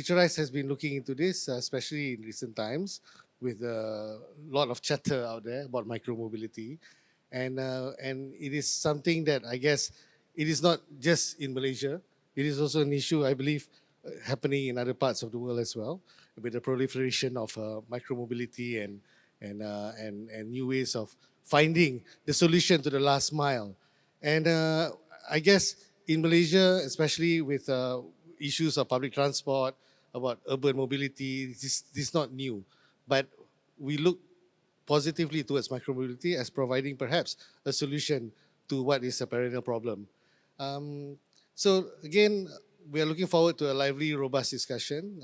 Futurise has been looking into this, especially in recent times, with a lot of chatter out there about micromobility, and it is something that I guess it is not just in Malaysia. It is also an issue, I believe, happening in other parts of the world as well, with the proliferation of micromobility and new ways of finding the solution to the last mile. And I guess in Malaysia, especially with issues of public transport, about urban mobility, this is not new. But we look positively towards micromobility as providing perhaps a solution to what is a perennial problem. Um, so again, we are looking forward to a lively, robust discussion.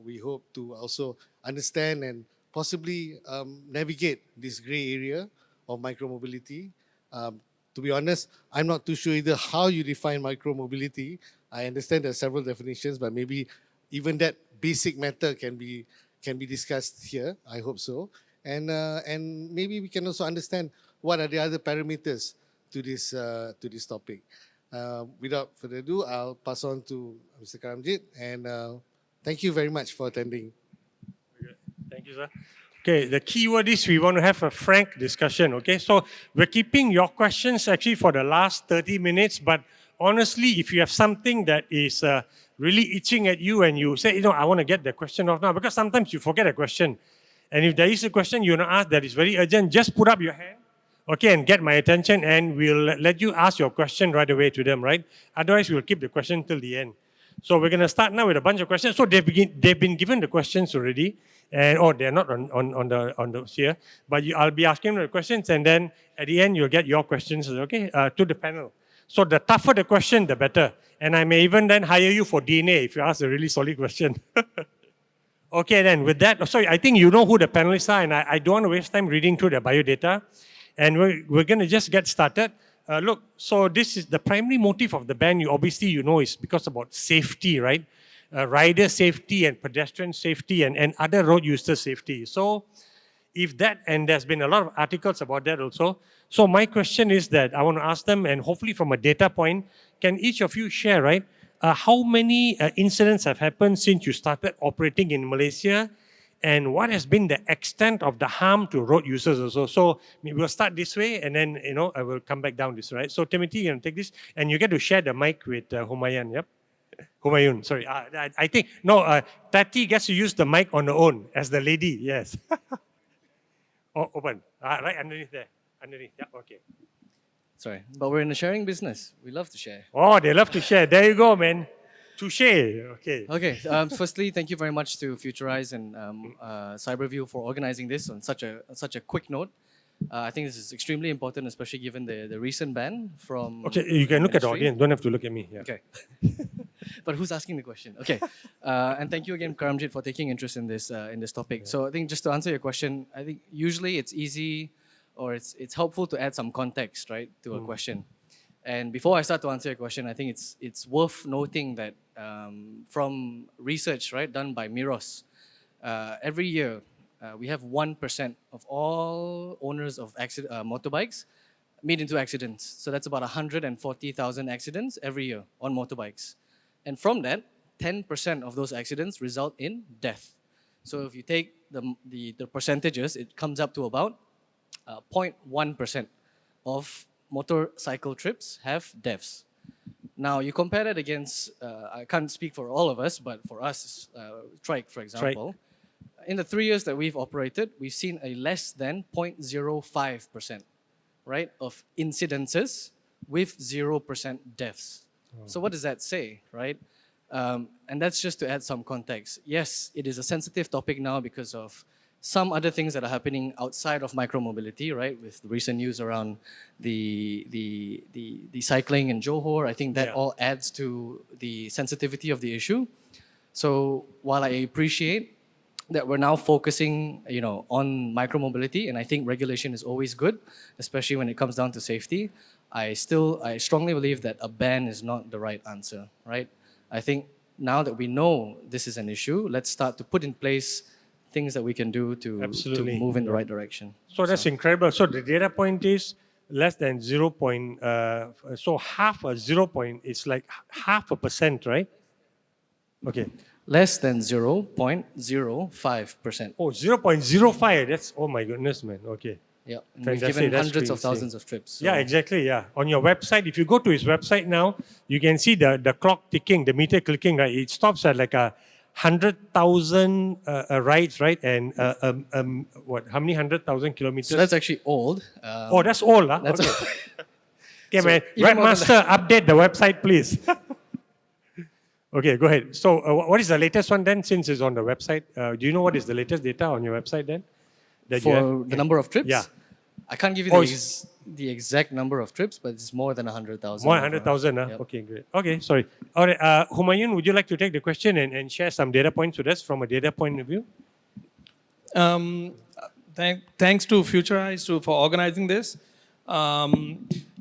We hope to also understand and possibly navigate this gray area of micromobility. Um, to be honest, I'm not too sure either how you define micromobility. I understand there are several definitions, but maybe even that basic matter can be discussed here. I hope so, and maybe we can also understand what are the other parameters to this topic. Without further ado, I'll pass on to Mr. Karamjit, and thank you very much for attending. Thank you, sir. Okay, the key word is we want to have a frank discussion, okay? So we're keeping your questions actually for the last 30 minutes, but honestly, if you have something that is really itching at you and you say, I want to get the question off now, because sometimes you forget a question. And if there is a question you want to ask that is very urgent, just put up your hand, okay, and get my attention, and we'll let you ask your question right away to them, right? Otherwise, we'll keep the question till the end. So we're going to start now with a bunch of questions. So they've been given the questions already, and they're not on the here, but I'll be asking them the questions, and then at the end you'll get your questions, okay, to the panel. So the tougher the question, the better. And I may even then hire you for DNA if you ask a really solid question. Okay, then with that, sorry, I think you know who the panelists are, and I don't want to waste time reading through their biodata, and we're going to just get started. Look, so this is the primary motive of the ban, obviously is because about safety, right? Rider safety and pedestrian safety and other road user safety. So if that, and there's been a lot of articles about that also. So my question is that I want to ask them, and hopefully from a data point, can each of you share, right? How many incidents have happened since you started operating in Malaysia? And what has been the extent of the harm to road users also? So we'll start this way, and then I will come back down this, right? So Timothy, you can take this, and you get to share the mic with Humayun. Yep, Humayun. Sorry, I think no. Tati gets to use the mic on her own as the lady. Yes. Oh, open. Right underneath there. Underneath. Yeah. Okay. Sorry, but we're in the sharing business. We love to share. Oh, they love to share. There you go, man. Touche. Okay. Okay. Firstly, thank you very much to Futurise and Cyberview for organizing this on such a quick note. I think this is extremely important, especially given the recent ban from. Okay, you can look at the audience. Don't have to look at me. Yeah. Okay. But who's asking the question? Okay. And thank you again, Karamjit, for taking interest in this topic. Yeah. So I think just to answer your question, I think usually it's easy, or it's helpful to add some context, right, to a question. And before I start to answer your question, I think it's worth noting that from research, right, done by Miros, every year we have 1% of all owners of motorbikes meet into accidents. So that's about 140,000 accidents every year on motorbikes. And from that, 10% of those accidents result in death. So if you take the percentages, it comes up to about 0.1% of motorcycle trips have deaths. Now, you compare that against, I can't speak for all of us, but for us, Trike, for example, in the 3 years that we've operated, we've seen a less than 0.05%, right, of incidences with 0% deaths. So what does that say, right? And that's just to add some context. Yes, it is a sensitive topic now because of some other things that are happening outside of micromobility, right? With the recent news around the cycling in Johor, I think that all adds to the sensitivity of the issue. So while I appreciate that we're now focusing, on micromobility, and I think regulation is always good, especially when it comes down to safety, I strongly believe that a ban is not the right answer, right? I think now that we know this is an issue, let's start to put in place things that we can do to move in the right direction. So that's incredible. So the data point is less than 0. So half a 0 point is like 0.5%, right? Okay. Less than 0.05%. Oh, 0.05. That's, oh my goodness, man. Okay. Yeah, and we've Fantastic. given That's hundreds of pretty insane. thousands of trips. Yeah, exactly. Yeah. On your website, if you go to his website now, you can see the clock ticking, the meter clicking, right? It stops at like 100,000 rides, right? And what? How many 100,000 kilometers? So that's actually old. Oh, that's all, huh? That's Okay. Okay, So man. even more than Webmaster, update the website, please. Okay, go ahead. So, what is the latest one then? Since it's on the website, do you know what is the latest data on your website then? That you have? for the number of trips. Yeah. I can't give you Oh, the exact number of trips, but it's more than 100,000. More 100,000. Yep. Okay, great. Okay, sorry. All right, Humayun, would you like to take the question and share some data points with us from a data point of view? Thanks to Futurise for organizing this.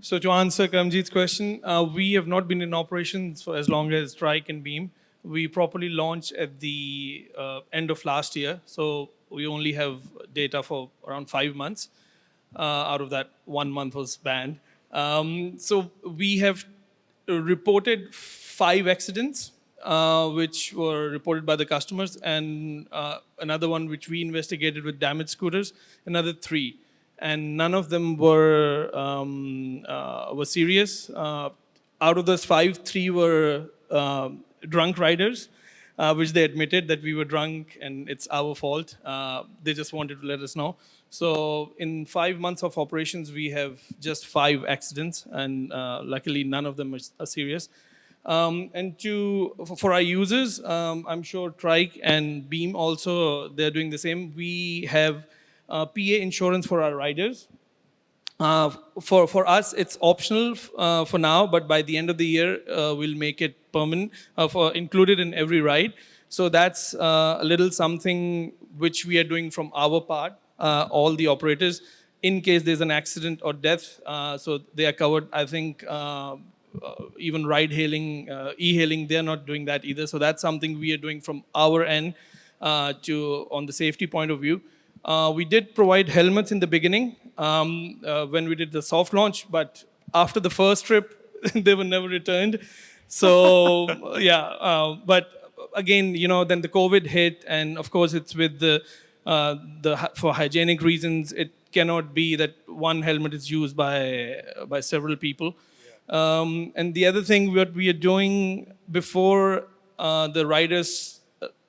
So to answer Karamjit's question, we have not been in operations for as long as Strike and Beam. We properly launched at the end of last year, so we only have data for around 5 months. Out of that, 1 month was banned. So we have reported 5 accidents, which were reported by the customers, and another one which we investigated with damaged scooters, another 3. And none of them were serious. Out of those 5, 3 were drunk riders, which they admitted that we were drunk and it's our fault. They just wanted to let us know. So in 5 months of operations, we have just 5 accidents, and luckily none of them are serious. And for our users, I'm sure Trike and Beam also, they're doing the same. We have PA insurance for our riders. For us, it's optional for now, but by the end of the year, we'll make it permanent, for included in every ride. So that's a little something which we are doing from our part, all the operators, in case there's an accident or death. So they are covered. I think even ride-hailing, e-hailing, they're not doing that either. So that's something we are doing from our end on the safety point of view. We did provide helmets in the beginning when we did the soft launch, but after the first trip, they were never returned. So yeah, but again, then the COVID hit, and of course it's with for hygienic reasons, it cannot be that one helmet is used by several people. And the other thing what we are doing before the riders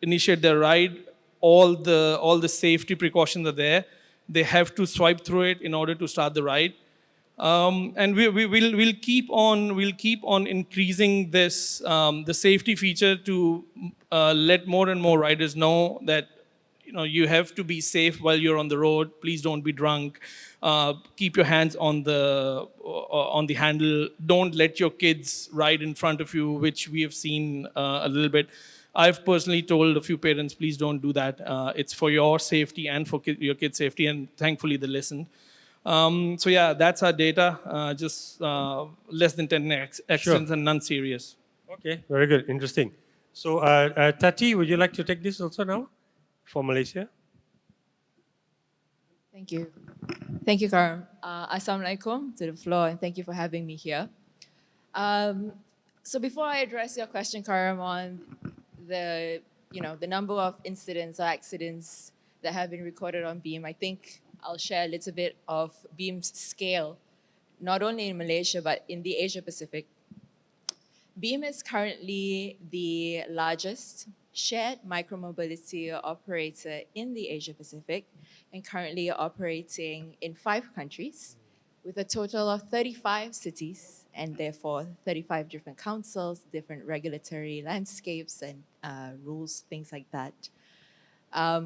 initiate their ride, all the safety precautions are there. They have to swipe through it in order to start the ride. And we'll keep on increasing this the safety feature to let more and more riders know that you have to be safe while you're on the road. Please don't be drunk. Keep your hands on the handle. Don't let your kids ride in front of you, which we have seen a little bit. I've personally told a few parents, please don't do that. It's for your safety and for your kids' safety, and thankfully they listened. So yeah, that's our data. Just less than 10 accidents and none serious. Okay, very good. Interesting. So, Tati, would you like to take this also now for Malaysia? Thank you. Thank you, Karam. Assalamualaikum to the floor, and thank you for having me here. So before I address your question, Karam, on the number of incidents or accidents that have been recorded on Beam, I think I'll share a little bit of Beam's scale, not only in Malaysia, but in the Asia Pacific. Beam is currently the largest shared micromobility operator in the Asia Pacific, and currently operating in 5 countries with a total of 35 cities, and therefore 35 different councils, different regulatory landscapes and rules, things like that. I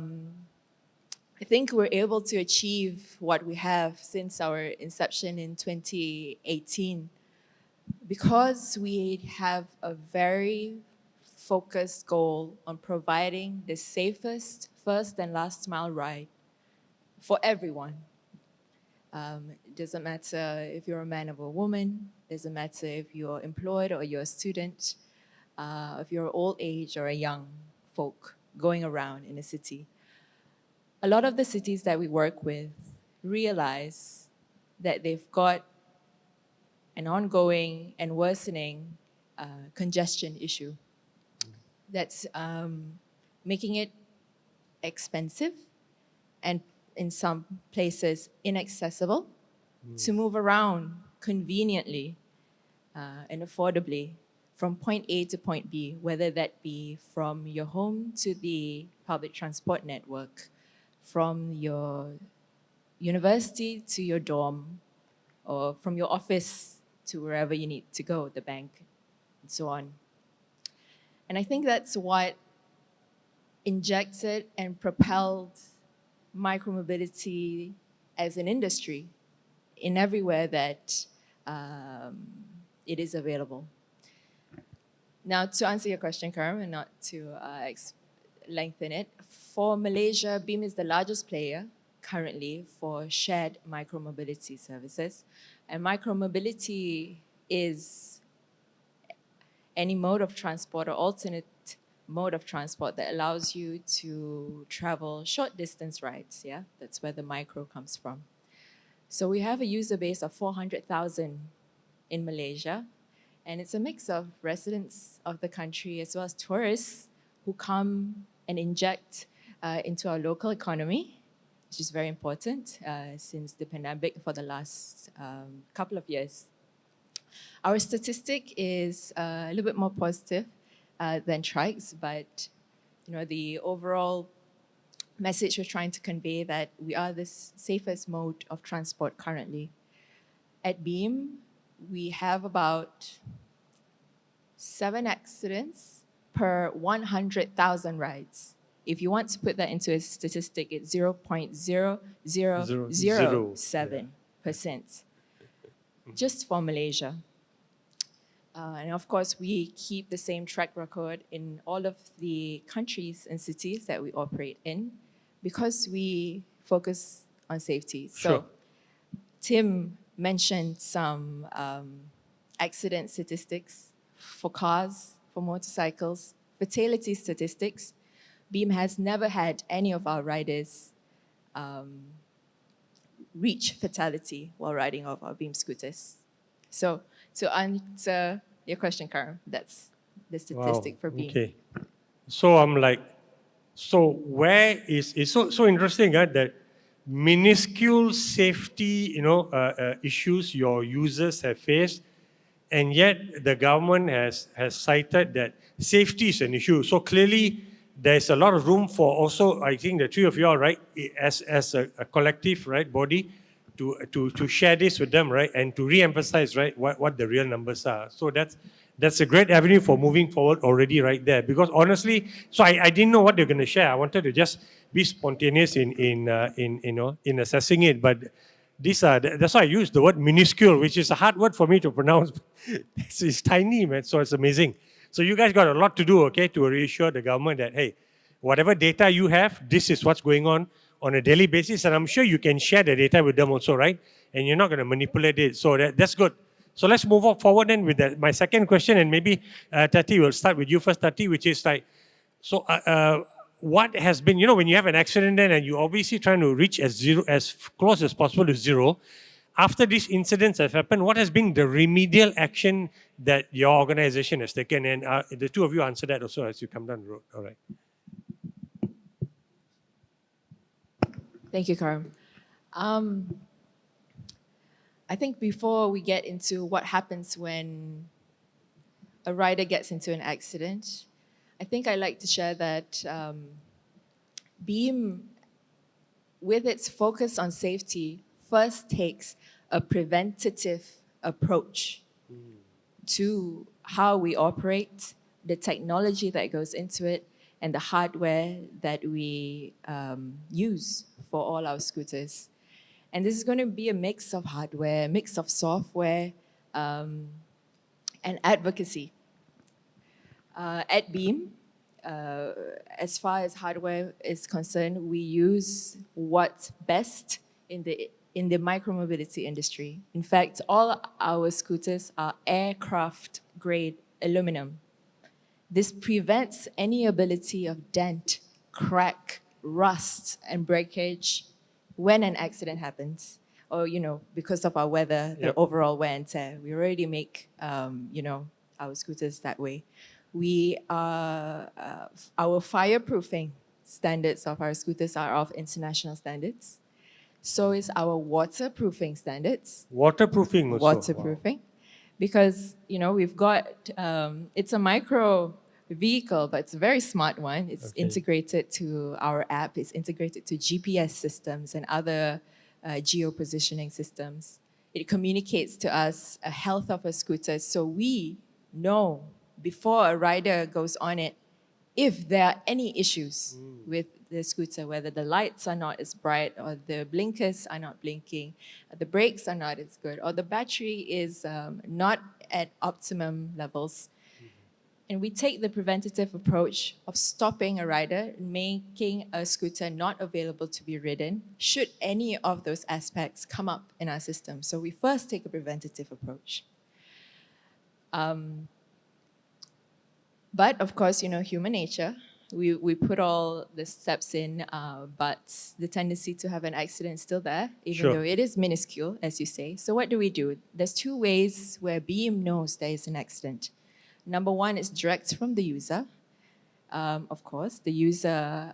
think we're able to achieve what we have since our inception in 2018 because we have a very focused goal on providing the safest first and last mile ride for everyone. It doesn't matter if you're a man or a woman, it doesn't matter if you're employed or you're a student, if you're old age or a young folk going around in a city. A lot of the cities that we work with realize that they've got an ongoing and worsening congestion issue. that's making it expensive and in some places inaccessible to move around conveniently and affordably from point A to point B, whether that be from your home to the public transport network, from your university to your dorm, or from your office to wherever you need to go, the bank, and so on. And I think that's what injected and propelled micromobility as an industry in everywhere that it is available. Now, to answer your question, Karam, and not to lengthen it, for Malaysia, Beam is the largest player currently for shared micromobility services. And micromobility is any mode of transport or alternate mode of transport that allows you to travel short distance rides, yeah? That's where the micro comes from. So we have a user base of 400,000 in Malaysia, and it's a mix of residents of the country as well as tourists who come and inject into our local economy, which is very important since the pandemic for the last couple of years. Our statistic is a little bit more positive than Trike's, but the overall message we're trying to convey that we are the safest mode of transport currently. At Beam, we have about 7 accidents per 100,000 rides. If you want to put that into a statistic, it's 0.0007%, just for Malaysia. And of course, we keep the same track record in all of the countries and cities that we operate in because we focus on safety. Sure. So Tim mentioned some accident statistics for cars, for motorcycles, fatality statistics. Beam has never had any of our riders reach fatality while riding off our Beam scooters. So to answer your question, Karan, that's the statistic for Beam. Okay. So I'm like, so where is it's so interesting that minuscule safety issues your users have faced, and yet the government has cited that safety is an issue. So clearly there's a lot of room for also, I think the three of you are right, as a collective right body to share this with them, right, and to re-emphasize, right, what the real numbers are. So that's a great avenue for moving forward already right there. Because honestly, so I didn't know what they're going to share. I wanted to just be spontaneous in assessing it, but that's why I use the word minuscule, which is a hard word for me to pronounce. It's tiny, man. So it's amazing. So you guys got a lot to do, okay, to reassure the government that hey, whatever data you have, this is what's going on a daily basis, and I'm sure you can share the data with them also, right? And you're not going to manipulate it. So that's good. So let's move forward then with that. My second question, and maybe Tati, we'll start with you first, Tati, which is like, so what has been, when you have an accident then and you're obviously trying to reach as close as possible to zero, after these incidents have happened, what has been the remedial action that your organization has taken? And the two of you answer that also as you come down the road. All right. Thank you, Karam. I think before we get into what happens when a rider gets into an accident, I think I'd like to share that Beam, with its focus on safety, first takes a preventative approach to how we operate, the technology that goes into it, and the hardware that we use for all our scooters. And this is going to be a mix of hardware, a mix of software, and advocacy. At Beam, as far as hardware is concerned, we use what's best in the micromobility industry. In fact, all our scooters are aircraft-grade aluminum. This prevents any ability of dent, crack, rust, and breakage when an accident happens, or because of our weather, the overall wear and tear. We already make our scooters that way. We are, our fireproofing standards of our scooters are of international standards. So is our waterproofing standards. Waterproofing also. Waterproofing. Because, you know, we've got, it's a micro vehicle, but it's a very smart one. It's Okay. integrated to our app. It's integrated to GPS systems and other geo-positioning systems. It communicates to us a health of a scooter, so we know before a rider goes on it if there are any issues with the scooter, whether the lights are not as bright or the blinkers are not blinking, the brakes are not as good, or the battery is not at optimum levels. And we take the preventative approach of stopping a rider, making a scooter not available to be ridden, should any of those aspects come up in our system. So we first take a preventative approach. But of course, you know, human nature, we put all the steps in, but the tendency to have an accident is still there, even Sure. though it is minuscule, as you say. So what do? There's two ways where BEAM knows there is an accident. Number one is direct from the user. Of course, the user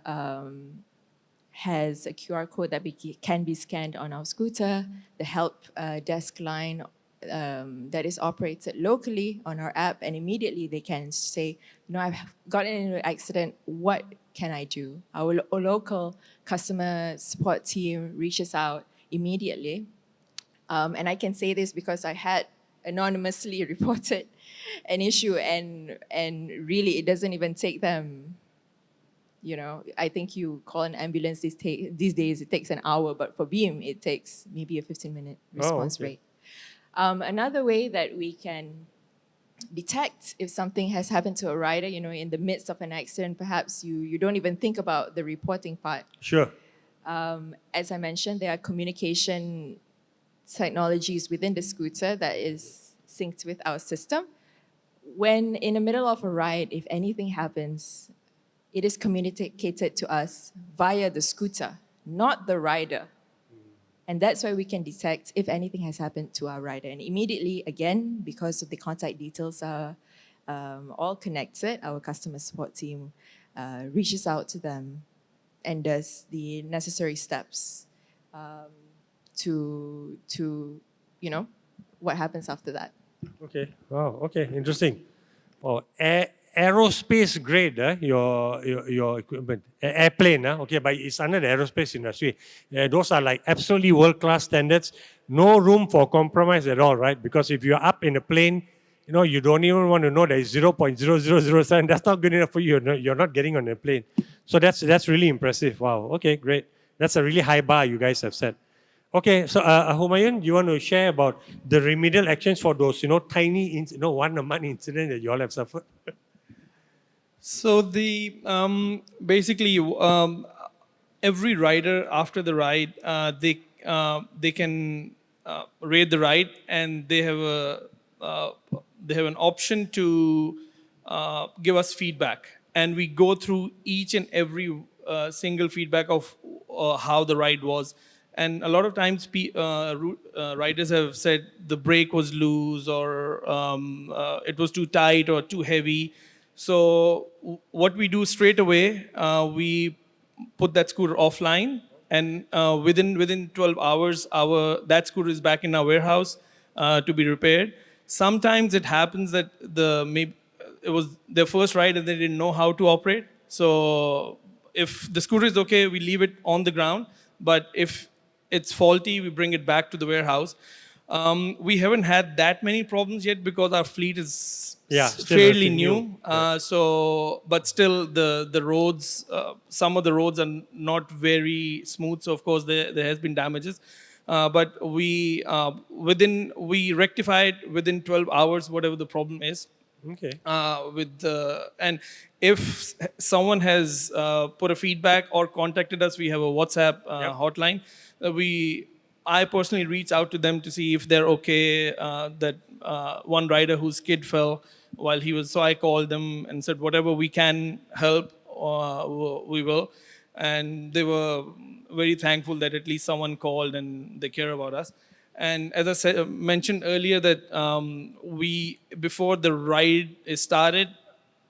has a QR code that can be scanned on our scooter, the help desk line that is operated locally on our app, and immediately they can say, you know, I've gotten into an accident, what can I do? Our local customer support team reaches out immediately. And I can say this because I had anonymously reported an issue, and really it doesn't even take them, you know, I think you call an ambulance these days, it takes an hour, but for BEAM, it takes maybe a 15-minute response okay. rate. Another way that we can detect if something has happened to a rider, you know, in the midst of an accident, perhaps you don't even think about the reporting part. Sure. As I mentioned, there are communication technologies within the scooter that is synced with our system. When in the middle of a ride, if anything happens, it is communicated to us via the scooter, not the rider. And that's why we can detect if anything has happened to our rider. And immediately, again, because of the contact details are all connected, our customer support team reaches out to them and does the necessary steps to you know, what happens after that. Okay. Wow. Okay. Interesting. Oh, aerospace grade, your equipment, airplane, okay, but it's under the aerospace industry. Those are like absolutely world-class standards. No room for compromise at all, right? Because if you're up in a plane, you know, you don't even want to know that it's 0.0007. That's not good enough for you. You're not getting on a plane. So that's really impressive. Wow. Okay, great. That's a really high bar you guys have set. Okay, so Humayun, you want to share about the remedial actions for those, you know, tiny, one-a-month incident that you all have suffered? So the basically every rider after the ride they can rate the ride, and they have an option to give us feedback, and we go through each and every single feedback of how the ride was. And a lot of times riders have said the brake was loose, or it was too tight or too heavy. So what we do straight away, we put that scooter offline, and within 12 hours, that scooter is back in our warehouse to be repaired. Sometimes it happens that it was their first ride and they didn't know how to operate. So if the scooter is okay, we leave it on the ground. But if it's faulty, we bring it back to the warehouse. We haven't had that many problems yet because our fleet is Still fairly relatively new. But still, the roads, some of the roads are not very smooth. So of course, there has been damages. But we rectify it within 12 hours, whatever the problem is. Okay. And if someone has put a feedback or contacted us, we have a WhatsApp hotline. I personally reach out to them to see if they're okay. That one rider whose kid fell while he was, so I called them and said whatever we can help, we will. And they were very thankful that at least someone called and they care about us. And as I mentioned earlier, that before the ride is started,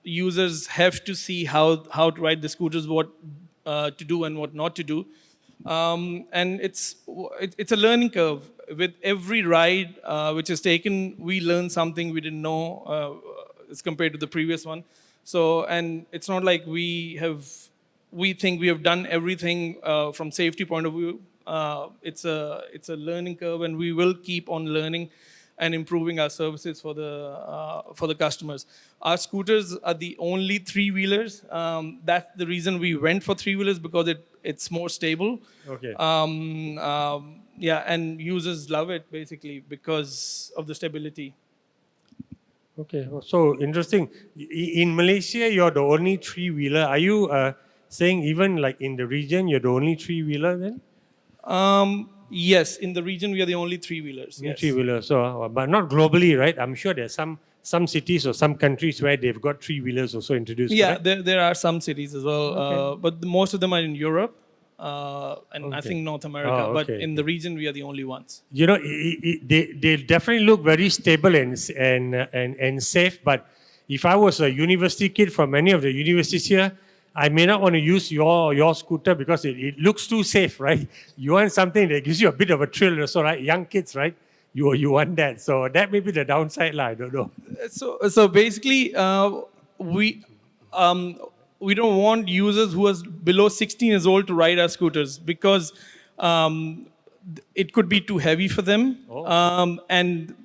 users have to see how to ride the scooters, what to do and what not to do. And it's a learning curve. With every ride which is taken, we learn something we didn't know as compared to the previous one. So, and it's not like we think we have done everything from safety point of view. It's a learning curve, and we will keep on learning and improving our services for the customers. Our scooters are the only three-wheelers. That's the reason we went for three-wheelers, because it's more stable. Okay. Yeah, and users love it basically because of the stability. Okay, so interesting. In Malaysia, you're the only three-wheeler. Are you saying even like in the region, you're the only three-wheeler then? Yes, in the region we are the only three-wheelers. Only Yes. three-wheeler, so but not globally, right? I'm sure there's some cities or some countries where they've got three-wheelers also introduced. Yeah, correct? there are some cities as well, Okay. but most of them are in Europe and I Okay. think North America. Oh, But okay, in the region, we are the only ones. You know, they definitely look very stable and safe. But if I was a university kid from any of the universities here, I may not want to use your scooter because it looks too safe, right? You want something that gives you a bit of a thrill also, right? Young kids, right? You want that. So that may be the downside, I don't know. So basically, um, we don't want users who are below 16 years old to ride our scooters, because it could be too heavy for them. Oh. And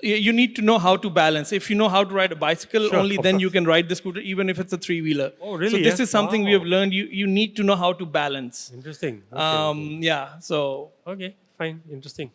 you need to know how to balance. If you know how to ride a bicycle, Sure, only of then course. you can ride the scooter, even if it's a three-wheeler. Oh, really, So this yeah? is something we Wow. have learned. You need to know how to balance. Interesting. Okay, Yeah, so okay, fine, interesting.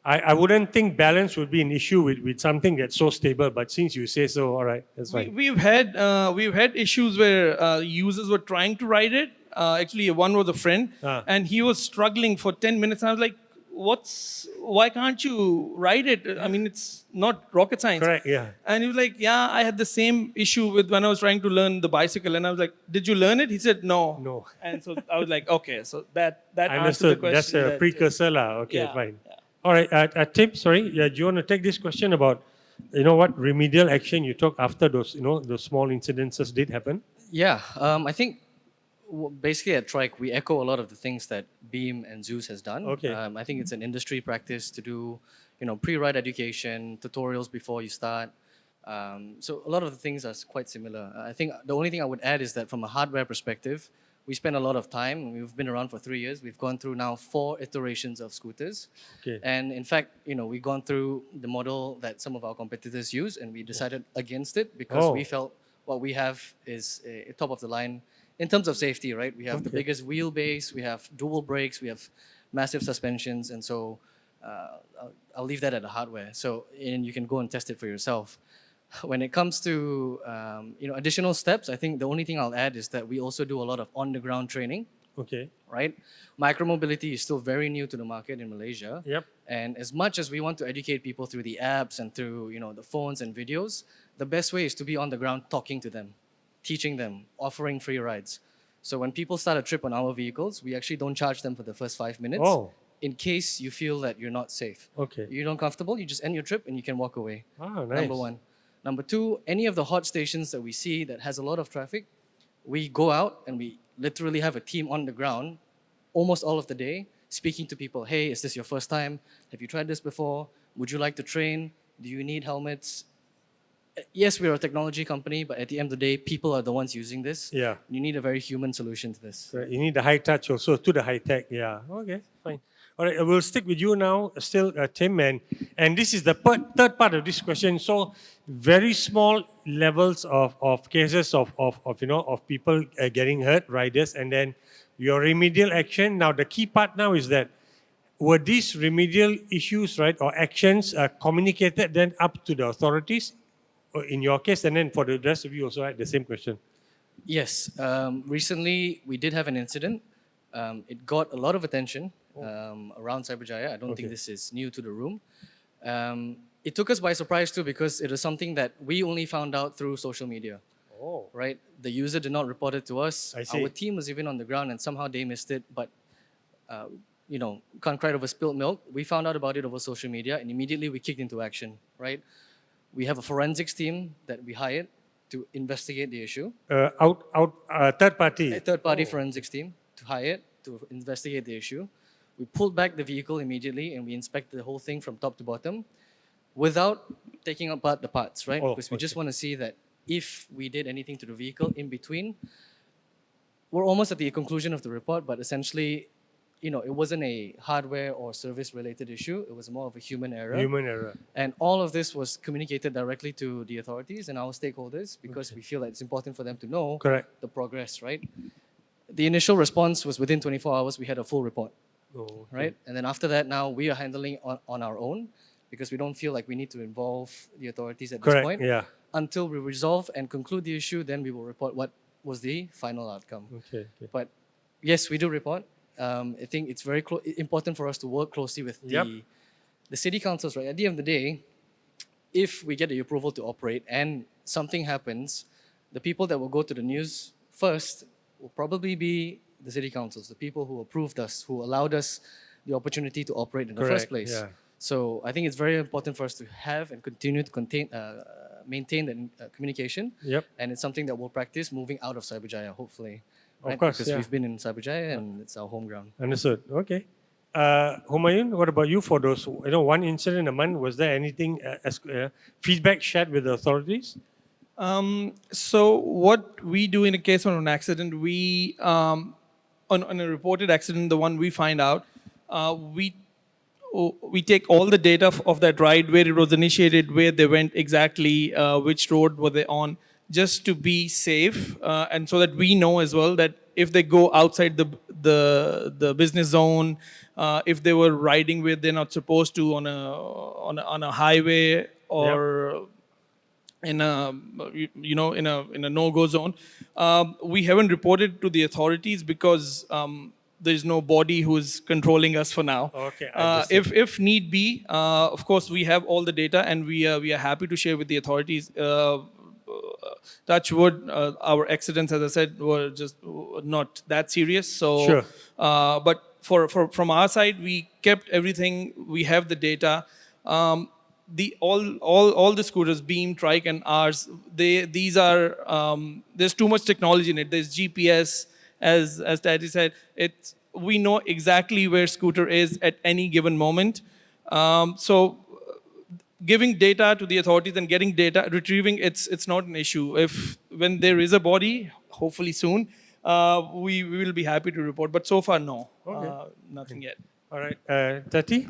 I wouldn't think balance would be an issue with something that's so stable, but since you say so, all right, that's fine. we've had issues where users were trying to ride it. Actually, one was a friend, Ah. and he was struggling for 10 minutes. And I was like, why can't you ride it? I mean, it's not rocket science. Correct, yeah. And he was like, yeah, I had the same issue with when I was trying to learn the bicycle. And I was like, did you learn it? He said, no. No. And so I was like, okay, so that I answered the understood. question. That's a that- precursor, lah. Okay, Yeah, fine. yeah. All right, Tim, sorry, yeah, do you want to take this question about, what remedial action you took after those, those small incidences did happen? Yeah, I think basically at Trike, we echo a lot of the things that Beam and Zeus has done. Okay. I think it's an industry practice to do, pre-ride education, tutorials before you start. So a lot of the things are quite similar. I think the only thing I would add is that from a hardware perspective, we spend a lot of time. We've been around for 3 years. We've gone through now 4 iterations of scooters. Okay. And in fact, we've gone through the model that some of our competitors use, and we decided against it because Oh. we felt what we have is top of the line in terms of safety, right? We have the Okay. biggest wheelbase, we have dual brakes, we have massive suspensions, and so I'll leave that at the hardware. So, and you can go and test it for yourself. When it comes to additional steps, I think the only thing I'll add is that we also do a lot of on-the-ground training, Okay. right? Micromobility is still very new to the market in Malaysia. Yep. And as much as we want to educate people through the apps and through the phones and videos, the best way is to be on the ground talking to them, teaching them, offering free rides. So when people start a trip on our vehicles, we actually don't charge them for the first 5 minutes. Oh. In case you feel that you're not safe. Okay. You're not comfortable, you just end your trip and you can walk away. Ah, nice. Number one. Number two, any of the hot stations that we see that has a lot of traffic, we go out and we literally have a team on the ground almost all of the day speaking to people. Hey, is this your first time? Have you tried this before? Would you like to train? Do you need helmets? Yes, we're a technology company, but at the end of the day, people are the ones using this. Yeah. You need a very human solution to this. So you need the high touch also to the high tech. Yeah. Okay, fine. All right, we'll stick with you now, still, Tim, and this is the third part of this question. So, very small levels of cases of people getting hurt, riders, and then your remedial action. Now, the key part now is that were these remedial issues, right, or actions communicated then up to the authorities, or in your case, and then for the rest of you also, right, the same question. Yes, recently we did have an incident. It got a lot of attention around Cyberjaya. I don't think this is new to the room. It took us by surprise too because it was something that we only found out through social media. Oh. Right? The user did not report it to us. I see. Our team was even on the ground and somehow they missed it. But, can't cry over spilled milk. We found out about it over social media and immediately we kicked into action. Right? We have a forensics team that we hired. to investigate the issue. Third party. A third-party forensics team to hire it to investigate the issue. We pulled back the vehicle immediately and we inspected the whole thing from top to bottom without taking apart the parts, right? Oh, Because we just okay. want to see that if we did anything to the vehicle in between, we're almost at the conclusion of the report, but essentially, it wasn't a hardware or service related issue. It was more of a human error. Human error. And all of this was communicated directly to the authorities and our stakeholders because we feel that it's important for them to know Correct. the progress, right? The initial response was within 24 hours, we had a full report, Oh, right? And then after that, now we are handling on our own because we don't feel like we need to involve the authorities at this correct. point. Yeah. Until we resolve and conclude the issue, then we will report what was the final outcome. Okay. But yes, we do report. I think it's very important for us to work closely with Yep. the city councils, right? At the end of the day, if we get the approval to operate and something happens, the people that will go to the news first will probably be the city councils, the people who approved us, who allowed us the opportunity to operate in the first Correct, place. yeah. So I think it's very important for us to have and continue to maintain that communication. Yep. And it's something that we'll practice moving out of Cyberjaya, hopefully. Of course, Because yeah. we've been in Cyberjaya and it's our home ground. Understood. Okay. Humayun, what about you for those, one incident a month? Was there anything as feedback shared with the authorities? So what we do in a case of an accident, we on a reported accident, the one we find out, we take all the data of that ride, where it was initiated, where they went exactly, which road were they on, just to be safe, and so that we know as well that if they go outside the business zone, if they were riding where they're not supposed to on a highway or in a in a no-go zone, we haven't reported to the authorities because there's no body who's controlling us for now. Okay, understood. If need be, of course we have all the data and we are happy to share with the authorities. Touch wood, our accidents, as I said, were just not that serious. So, Sure. but from our side, we kept everything. We have the data. All the scooters, Beam, Trike, and ours, these are there's too much technology in it. There's GPS, as Tati said. We know exactly where scooter is at any given moment. So giving data to the authorities and getting data, retrieving, it's not an issue. If when there is a body, hopefully soon, we will be happy to report. But so far, no, Okay. nothing yet. All right. Tati?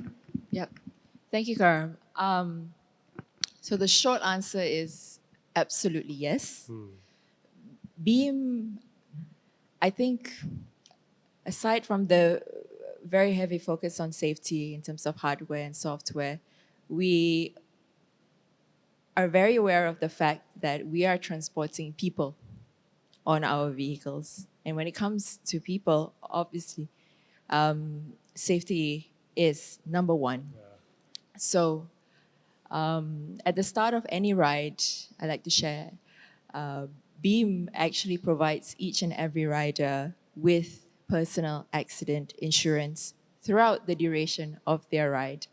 Yep. Thank you, Karam. So the short answer is absolutely yes. Beam, I think, aside from the very heavy focus on safety in terms of hardware and software, we are very aware of the fact that we are transporting people on our vehicles. And when it comes to people, obviously, safety is number one. So at the start of any ride, I like to share, Beam actually provides each and every rider with personal accident insurance throughout the duration of their ride.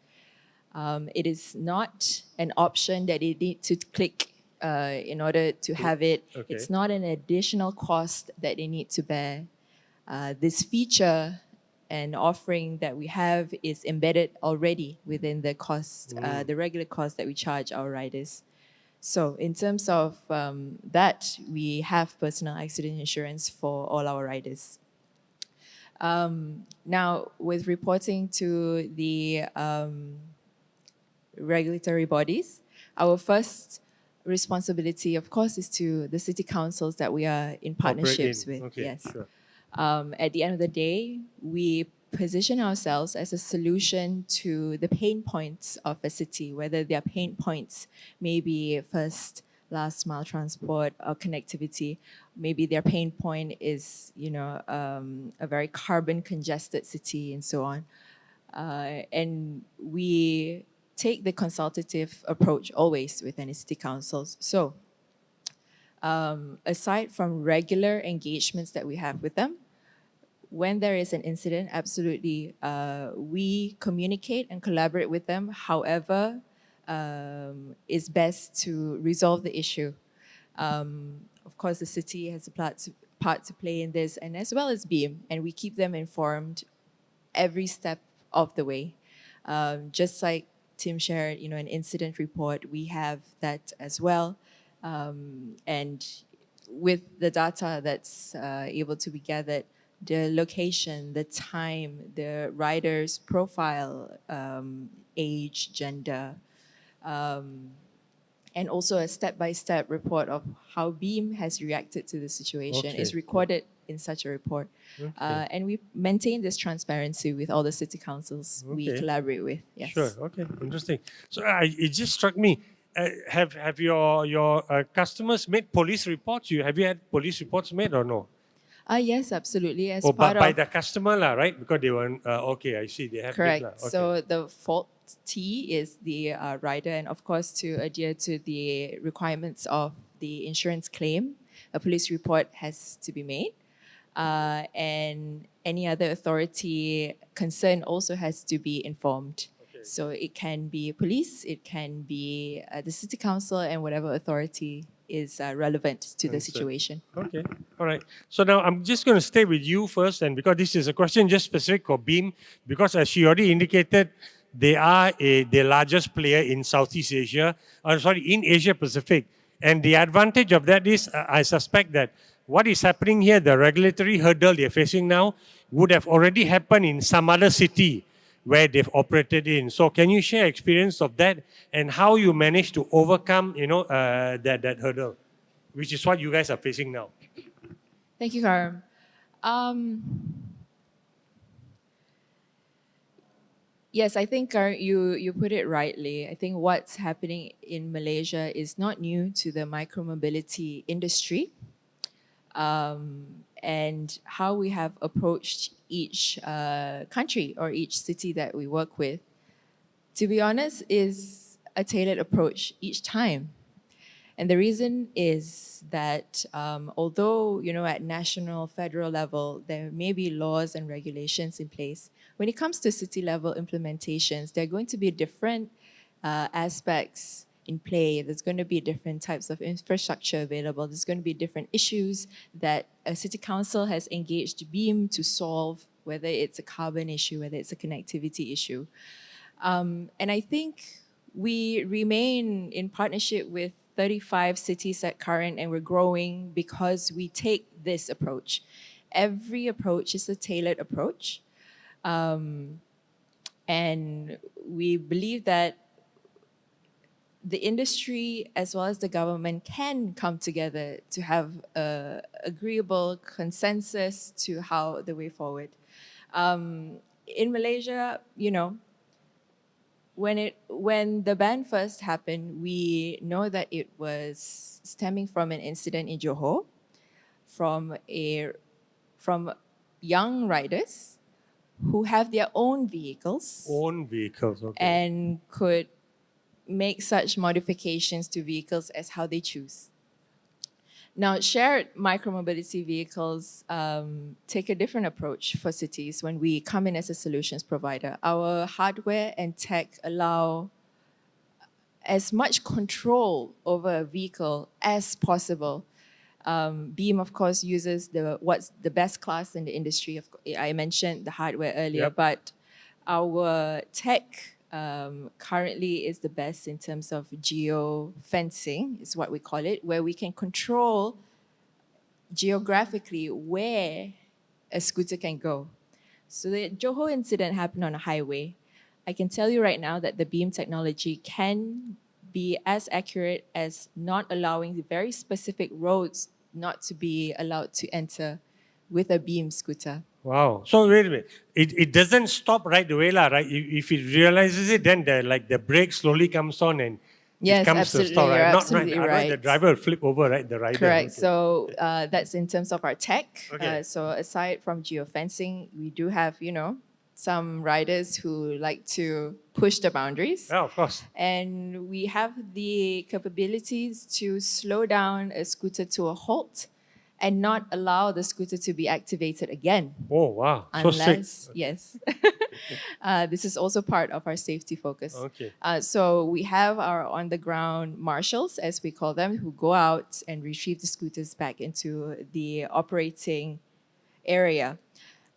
It is not an option that you need to click in order to have it. Okay. It's not an additional cost that they need to bear. This feature and offering that we have is embedded already within the cost, the regular cost that we charge our riders. So in terms of that, we have personal accident insurance for all our riders. Now, with reporting to the regulatory bodies, our first responsibility, of course, is to the city councils that we are in partnerships with. Okay, Yes. sure. At the end of the day, we position ourselves as a solution to the pain points of a city, whether their pain points may be first, last mile transport or connectivity. Maybe their pain point is, a very carbon congested city and so on. And we take the consultative approach always with any city councils. So aside from regular engagements that we have with them, when there is an incident, absolutely, we communicate and collaborate with them. However, is best to resolve the issue. Of course, the city has a part to play in this, and as well as Beam, and we keep them informed every step of the way. Just like Tim shared, an incident report, we have that as well. And with the data that's able to be gathered, the location, the time, the rider's profile, age, gender, and also a step-by-step report of how Beam has reacted to the situation Okay. is recorded in such a report. Okay. And we maintain this transparency with all the city councils we Okay. collaborate with. Yes. Sure. Okay. Interesting. So it just struck me. Have your customers made police reports? Have you had police reports made or no? Yes, absolutely. As Oh, part but by of the customer lah, right? Because they were okay. I see. They have correct. made lah. Okay. So the fault T is the rider, and of course, to adhere to the requirements of the insurance claim, a police report has to be made. And any other authority concerned also has to be informed. Okay. So it can be police, it can be the city council, and whatever authority is relevant to the Understood. situation. Okay, all right. So now I'm just going to stay with you first, and because this is a question just specific for Beam, because as she already indicated, they are the largest player in Southeast Asia, in Asia Pacific. And the advantage of that is, I suspect that what is happening here, the regulatory hurdle they're facing now, would have already happened in some other city where they've operated in. So can you share experience of that and how you managed to overcome, that hurdle, which is what you guys are facing now? Thank you, Karam. Yes, I think you put it rightly. I think what's happening in Malaysia is not new to the micromobility industry. And how we have approached each country or each city that we work with, to be honest, is a tailored approach each time. And the reason is that although, at national, federal level, there may be laws and regulations in place, when it comes to city level implementations, there are going to be different aspects in play. There's going to be different types of infrastructure available. There's going to be different issues that a city council has engaged Beam to solve, whether it's a carbon issue, whether it's a connectivity issue. And I think we remain in partnership with 35 cities at current, and we're growing because we take this approach. Every approach is a tailored approach. And we believe that the industry as well as the government can come together to have an agreeable consensus to how the way forward. In Malaysia, when the ban first happened, we know that it was stemming from an incident in Johor, from young riders who have their own vehicles. Own vehicles, okay. And could make such modifications to vehicles as how they choose. Now, shared micromobility vehicles take a different approach for cities when we come in as a solutions provider. Our hardware and tech allow as much control over a vehicle as possible. Beam, of course, uses what's the best class in the industry. I mentioned the hardware earlier, Yep. but our tech currently is the best in terms of geo-fencing, is what we call it, where we can control geographically where a scooter can go. So the Johor incident happened on a highway. I can tell you right now that the beam technology can be as accurate as not allowing the very specific roads not to be allowed to enter with a beam scooter. Wow. So wait a minute. It doesn't stop right away, lah, right? If it realizes it, then the brake slowly comes on and Yes, it comes to absolutely. stop, right? You're Not absolutely right. right. The driver will flip over, right? The rider. Correct. Okay. So that's in terms of our tech. Okay. So aside from geofencing, we do have, some riders who like to push the boundaries. Yeah, of course. And we have the capabilities to slow down a scooter to a halt and not allow the scooter to be activated again. Oh, wow. So strict. Unless, yes. This is also part of our safety focus. Okay. So we have our on-the-ground marshals, as we call them, who go out and retrieve the scooters back into the operating area.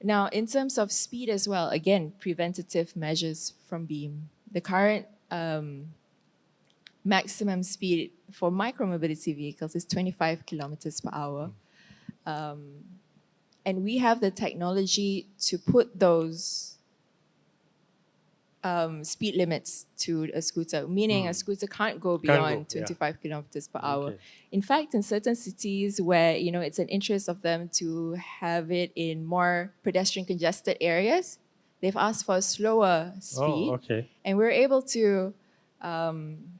Now, in terms of speed as well, again, preventative measures from Beam. The current maximum speed for micromobility vehicles is 25 kilometers per hour. And we have the technology to put those speed limits to a scooter, meaning a scooter can't go beyond 25 kilometers per hour. Okay. In fact, in certain cities where it's an interest of them to have it in more pedestrian congested areas, they've asked for a slower speed, Oh, okay. and we're able to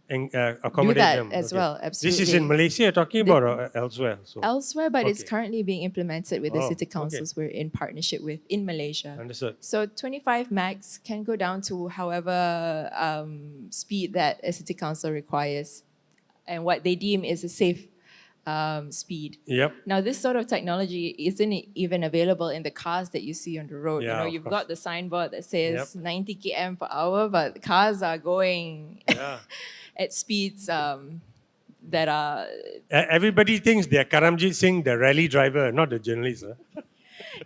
And do accommodate that them. as Okay. well. Absolutely. This is in Malaysia you're talking about or elsewhere? So Elsewhere, but it's Okay. currently being implemented with the Oh, city okay. councils we're in partnership with in Malaysia. Understood. So 25 max can go down to however speed that a city council requires and what they deem is a safe speed. Yep. Now, this sort of technology isn't even available in the cars that you see on the road. Yeah, of You've course. got the signboard that says Yep. 90 km per hour, but cars are going Yeah. at speeds that are Everybody thinks they're Karamjit Singh, the rally driver, not the journalist. Huh?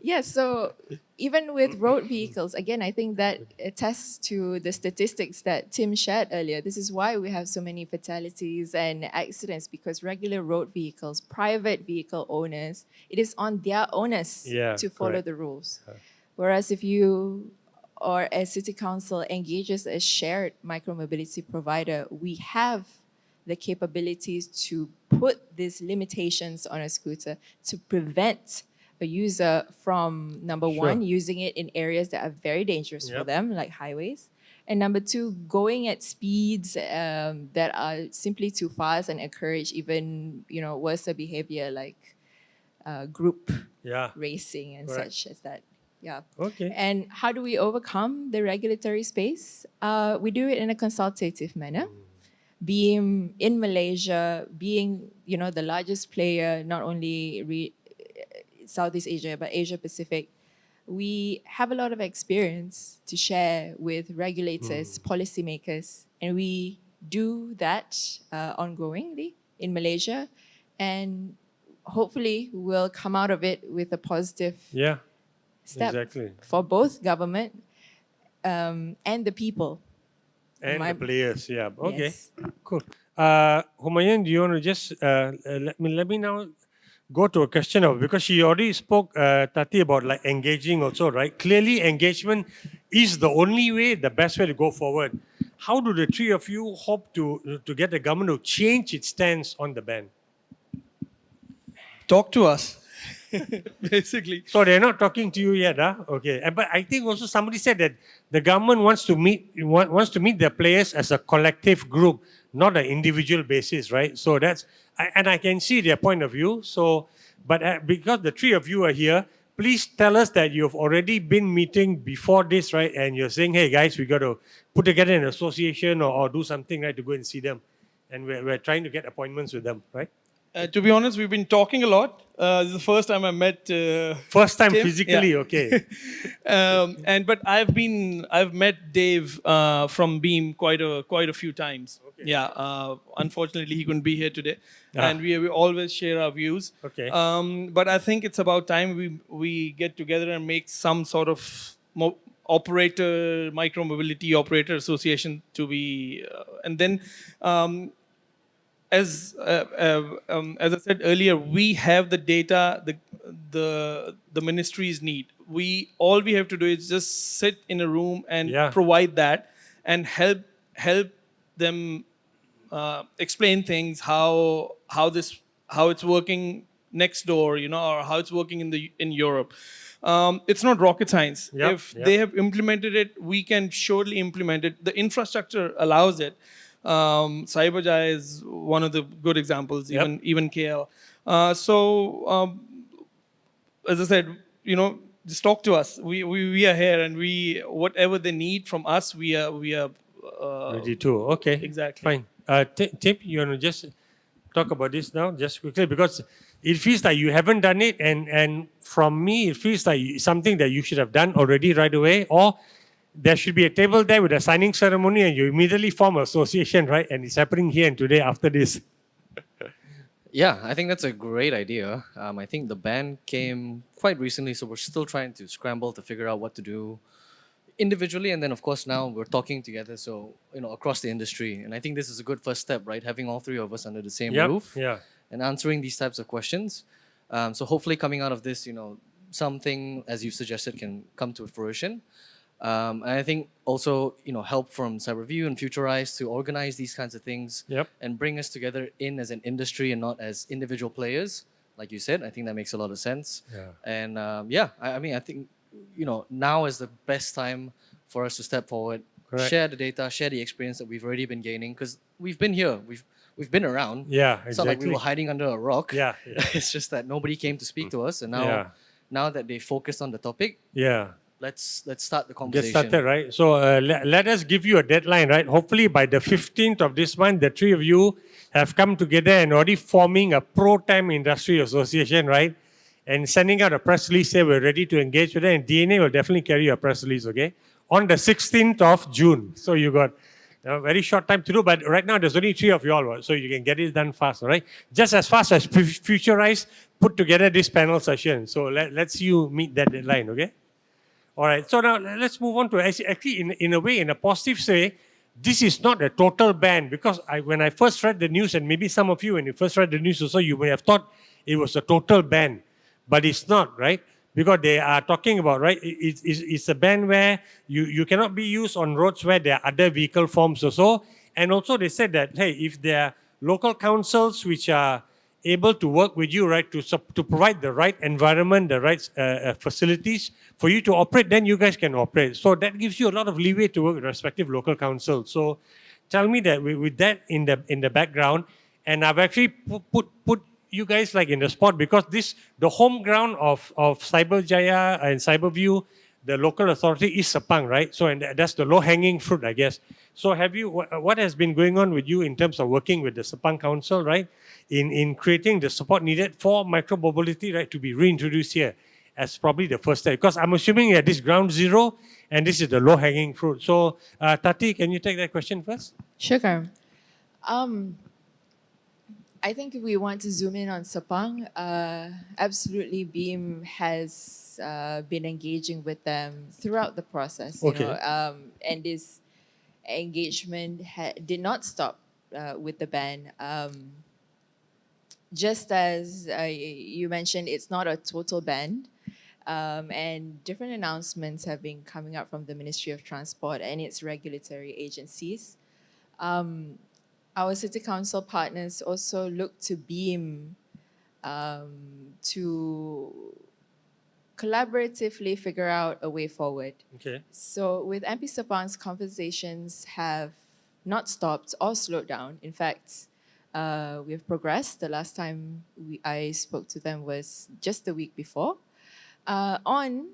Yes, so even with road vehicles, again, I think that attests to the statistics that Tim shared earlier. This is why we have so many fatalities and accidents, because regular road vehicles, private vehicle owners, it is on their onus Yeah, to follow correct. the rules. Whereas if you or a city council engages a shared micromobility provider, we have the capabilities to put these limitations on a scooter to prevent a user from, number Sure. one, using it in areas that are very dangerous for Yep. them, like highways. And number two, going at speeds that are simply too fast and encourage even, worse behavior like group Yeah. racing and Correct. such as that. Yeah. Okay. And how do we overcome the regulatory space? We do it in a consultative manner. Being in Malaysia, being the largest player, not only Southeast Asia but Asia Pacific, we have a lot of experience to share with regulators, policymakers, and we do that ongoingly in Malaysia, and hopefully we'll come out of it with a positive Yeah. step Exactly. for both government and the people. And My- the players. Yeah. Okay. Yes. Cool. Humayun, do you want to just let me now go to a question of, because she already spoke, Tati, about like engaging also, right? Clearly, engagement is the only way, the best way to go forward. How do the three of you hope to get the government to change its stance on the ban? Talk to us, basically. So they're not talking to you yet, huh? Okay. But I think also somebody said that the government wants to meet the players as a collective group, not an individual basis, right? So and I can see their point of view. So, but because the three of you are here, please tell us that you've already been meeting before this, right? And you're saying, hey guys, we got to put together an association or do something, right, to go and see them. And we're trying to get appointments with them, right? To be honest, we've been talking a lot. This is the first time I met. First time Tim? physically, Yeah. okay. But I've met Dave from Beam quite a few times. Okay. Yeah. Unfortunately, he couldn't be here today, Ah. and we always share our views. Okay. But I think it's about time we get together and make some sort of micromobility operator association to be, and then. As I said earlier, we have the data the ministries need. All we have to do is just sit in a room and Yeah. provide that and help them explain things, how it's working next door, or how it's working in Europe. It's not rocket science. Yep, If yep. they have implemented it, we can surely implement it. The infrastructure allows it. Cyberjaya is one of the good examples, Yep. even KL. As I said, just talk to us. We are here, and whatever they need from us, we are Ready too. Okay. Exactly. Fine. Tim, you want to just talk about this now, just quickly, because it feels like you haven't done it, and from me, it feels like something that you should have done already right away, or there should be a table there with a signing ceremony and you immediately form an association, right? And it's happening here and today after this. Yeah, I think that's a great idea. I think the ban came quite recently, so we're still trying to scramble to figure out what to do individually, and then of course now we're talking together. So across the industry, and I think this is a good first step, right? Having all three of us under the same Yep, roof yeah. and answering these types of questions. So hopefully, coming out of this, something as you suggested can come to fruition. And I think also, help from Cyberview and Futurise to organize these kinds of things Yep. and bring us together in as an industry and not as individual players. Like you said, I think that makes a lot of sense. Yeah. And I mean, I think, now is the best time for us to step forward, Correct. share the data, share the experience that we've already been gaining, because we've been here, we've been around. Yeah, It's not like we exactly. were hiding under a rock. Yeah, yeah. It's just that nobody came to speak to us, and now, Yeah. now that they focused on the topic, Yeah. let's start the Get conversation. started, right? So let us give you a deadline, right? Hopefully by the 15th of this month, the three of you have come together and already forming a pro-time industry association, right? And sending out a press release say we're ready to engage with it, and DNA will definitely carry a press release, okay? On the 16th of June. So you got a very short time to do, but right now there's only three of you all, right? So you can get it done fast, all right? Just as fast as Futurise put together this panel session. So let's you meet that deadline, okay? All right, so now let's move on to actually, in a way, in a positive way, this is not a total ban, because when I first read the news, and maybe some of you, when you first read the news also, you may have thought it was a total ban, but it's not, right? Because they are talking about, right, it's a ban where you cannot be used on roads where there are other vehicle forms also. And also they said that, hey, if there are local councils which are able to work with you, right, to provide the right environment, the right facilities for you to operate, then you guys can operate. So that gives you a lot of leeway to work with respective local councils. So tell me that with that in the background, and I've actually put you guys like in the spot, because the home ground of Cyberjaya and Cyberview, the local authority is Sepang, right? So and that's the low-hanging fruit, I guess. So have you, what has been going on with you in terms of working with the Sepang Council, right? In creating the support needed for micromobility, right, to be reintroduced here as probably the first step? Because I'm assuming that this ground zero and this is the low-hanging fruit. So Tati, can you take that question first? Sure. I think if we want to zoom in on Sepang, absolutely Beam has been engaging with them throughout the process. Okay. And this engagement did not stop with the ban. Just as you mentioned, it's not a total ban. And different announcements have been coming out from the Ministry of Transport and its regulatory agencies. Our City Council partners also look to Beam to collaboratively figure out a way forward. Okay. So with MP Sepang's conversations have not stopped or slowed down. In fact, we've progressed. The last time I spoke to them was just the week before on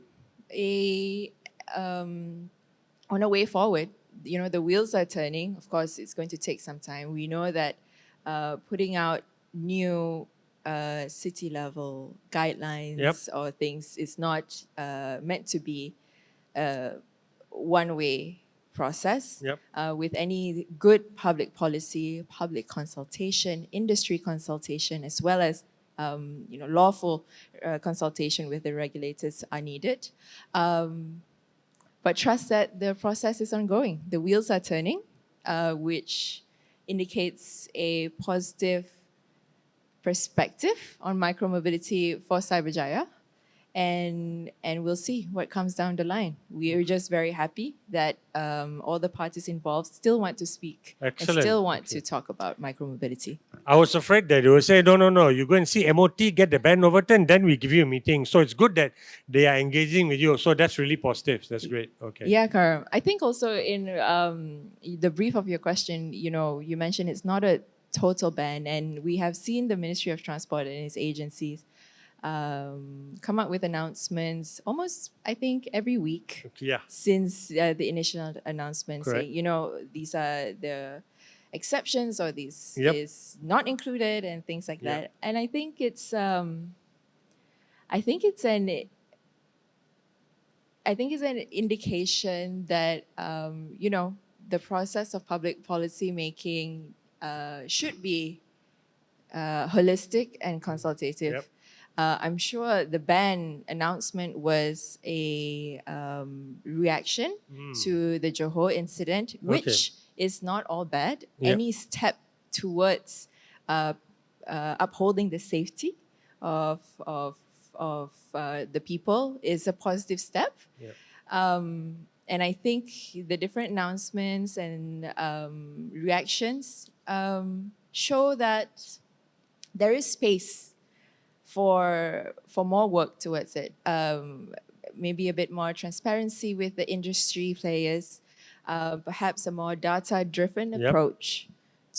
a way forward. The wheels are turning. Of course, it's going to take some time. We know that putting out new city level guidelines or things is not meant to be a one-way process. With any good public policy, public consultation, industry consultation, as well as lawful consultation with the regulators are needed. But trust that the process is ongoing. The wheels are turning, which indicates a positive perspective on micromobility for Cyberjaya. And we'll see what comes down the line. We are just very happy that all the parties involved still want to speak. Excellent. And still want to talk about micromobility. I was afraid that they would say, no, you go and see MOT, get the ban overturned, then we give you a meeting. So it's good that they are engaging with you. So that's really positive. That's great. Okay. Yeah, Karam. I think also in the brief of your question, you mentioned it's not a total ban, and we have seen the Ministry of Transport and its agencies come up with announcements almost, I think, every week since the initial announcement saying, these are the exceptions or these is not included and things like that. And I think it's an I think it's an indication that you know, the process of public policy making should be holistic and consultative. Yep. I'm sure the ban announcement was a reaction to the Johor incident, which is not all bad. Yep. Any step towards upholding the safety of the people is a positive step. Yep. And I think the different announcements and reactions show that there is space for more work towards it. Maybe a bit more transparency with the industry players, perhaps a more data-driven Yep. approach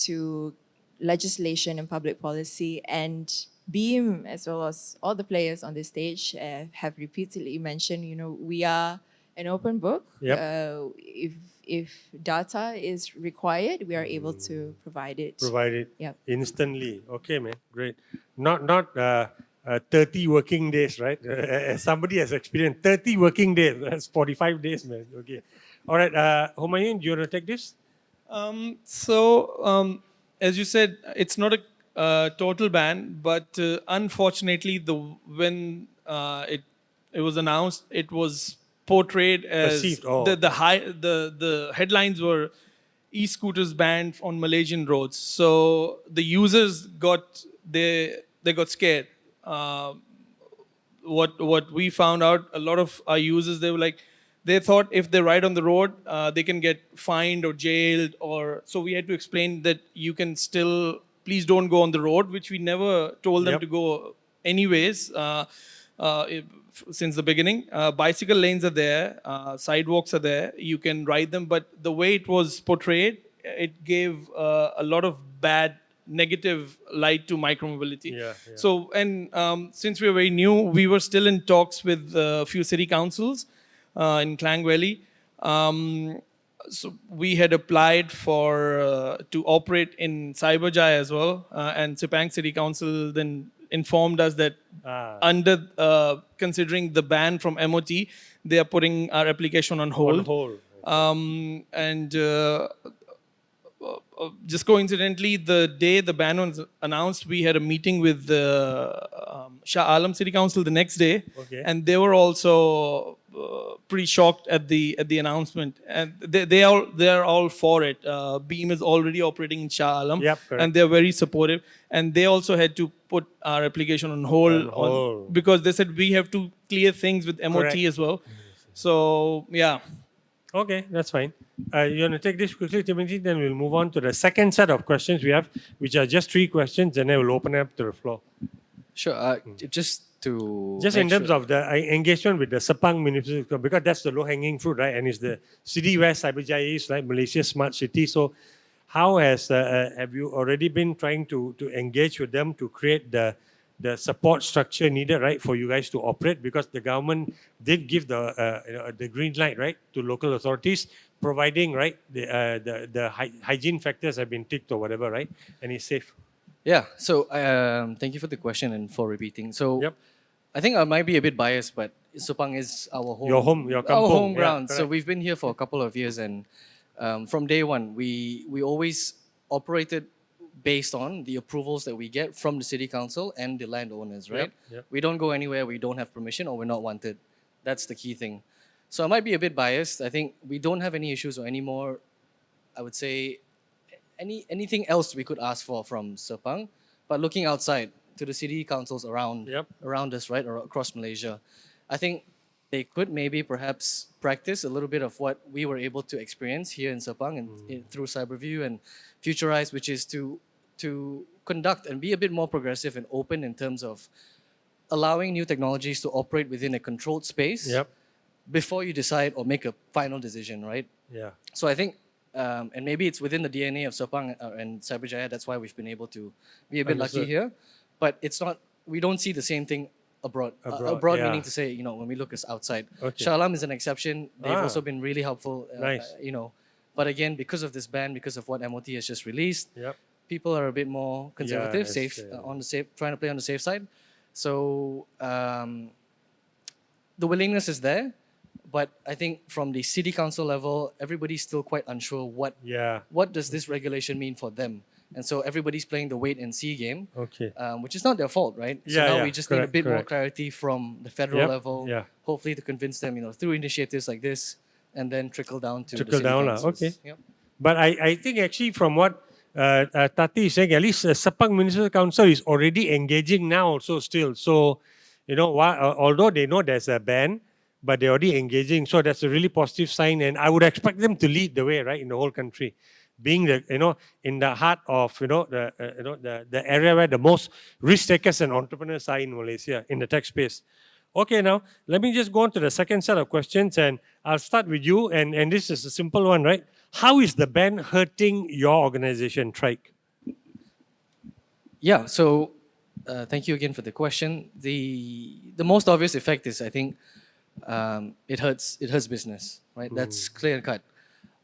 to legislation and public policy. And Beam, as well as all the players on this stage, have repeatedly mentioned, you know, we are an open book. Yep. If data is required, we are able to provide it. Provide it Yep. instantly. Okay, man, great. Not 30 working days, right? As somebody has experienced 30 working days. That's 45 days, man. Okay. All right, Humayun, do you want to take this? As you said, it's not a total ban, but unfortunately, when it was announced, it was portrayed as Perceived, oh, the headlines were e-scooters banned on Malaysian roads. So the users got scared. What we found out, a lot of our users, they thought if they ride on the road, they can get fined or jailed, or so we had to explain that you can still, please don't go on the road, which we never told them Yep. to go anyways. Since the beginning, bicycle lanes are there, sidewalks are there, you can ride them, but the way it was portrayed, it gave a lot of bad negative light to micromobility. Yeah. So, and since we were very new, we were still in talks with a few city councils in Klang Valley. So we had applied for to operate in Cyberjaya as well, and Sepang City Council then informed us that under considering the ban from MOT, they are putting our application on hold. On hold. And just coincidentally, the day the ban was announced, we had a meeting with the Shah Alam City Council the next day, Okay. and they were also pretty shocked at the announcement, and they are all for it. Beam is already operating in Shah Alam, Yep, correct. and they're very supportive. And they also had to put our application on hold, On hold. because they said we have to clear things with MOT Correct. as well. So yeah. Okay, that's fine. You want to take this quickly, Timothy? Then we'll move on to the second set of questions we have, which are just 3 questions, and then we'll open up to the floor. Sure. Just to Just make in terms sure- of the engagement with the Sepang municipal, because that's the low-hanging fruit, right? And it's the city where Cyberjaya is, right? Malaysia's smart city. So, how have you already been trying to engage with them to create the support structure needed, right, for you guys to operate? Because the government did give the green light, right, to local authorities, providing, right, the hygiene factors have been ticked or whatever, right, and it's safe. Yeah. So thank you for the question and for repeating. So Yep. I think I might be a bit biased, but Sepang is our home. Your home, your our kampung. home Yeah, ground. So correct. we've been here for a couple of years, and from day one, we always operated based on the approvals that we get from the city council and the landowners, right? Yep. We don't go anywhere we don't have permission or we're not wanted. That's the key thing. So I might be a bit biased. I think we don't have any issues or any more, I would say, anything else we could ask for from Sepang. But looking outside to the city councils around Yep. around us, right, or across Malaysia, I think they could maybe perhaps practice a little bit of what we were able to experience here in Sepang and through Cyberview and Futurise, which is to conduct and be a bit more progressive and open in terms of allowing new technologies to operate within a controlled space Yep. before you decide or make a final decision, right? Yeah. So I think, and maybe it's within the DNA of Sepang and Cyberjaya, that's why we've been able to be a bit lucky Understood. here. But it's not, we don't see the same thing abroad. Abroad, yeah. Meaning to say, when we look as outside. Okay. Shah Alam is an exception. They've Ah. also been really helpful. Nice. But again, because of this ban, because of what MOT has just released, Yep. people are a bit more conservative, it's, safe, trying to play on the safe side. So the willingness is there, But I think from the city council level, everybody's still quite unsure Yeah. what does this regulation mean for them. And so everybody's playing the wait and see game, Okay. which is not their fault, right? So Yeah, now yeah, we just need a correct, bit more correct. clarity from the federal Yep, level, yeah. hopefully to convince them, through initiatives like this, and then trickle down to Trickle the city down lah, councils. okay. Yep. But I think actually from what Tati is saying, at least Sepang Municipal Council is already engaging now also still. So, although they know there's a ban, but they're already engaging. So that's a really positive sign. And I would expect them to lead the way, right, in the whole country. Being in the heart of, the area where the most risk takers and entrepreneurs are in Malaysia, in the tech space. Okay, now let me just go on to the second set of questions, and I'll start with you. And this is a simple one, right? How is the ban hurting your organization, Trike? Yeah, so thank you again for the question. The most obvious effect is, I think, it hurts business, right? That's clear and cut.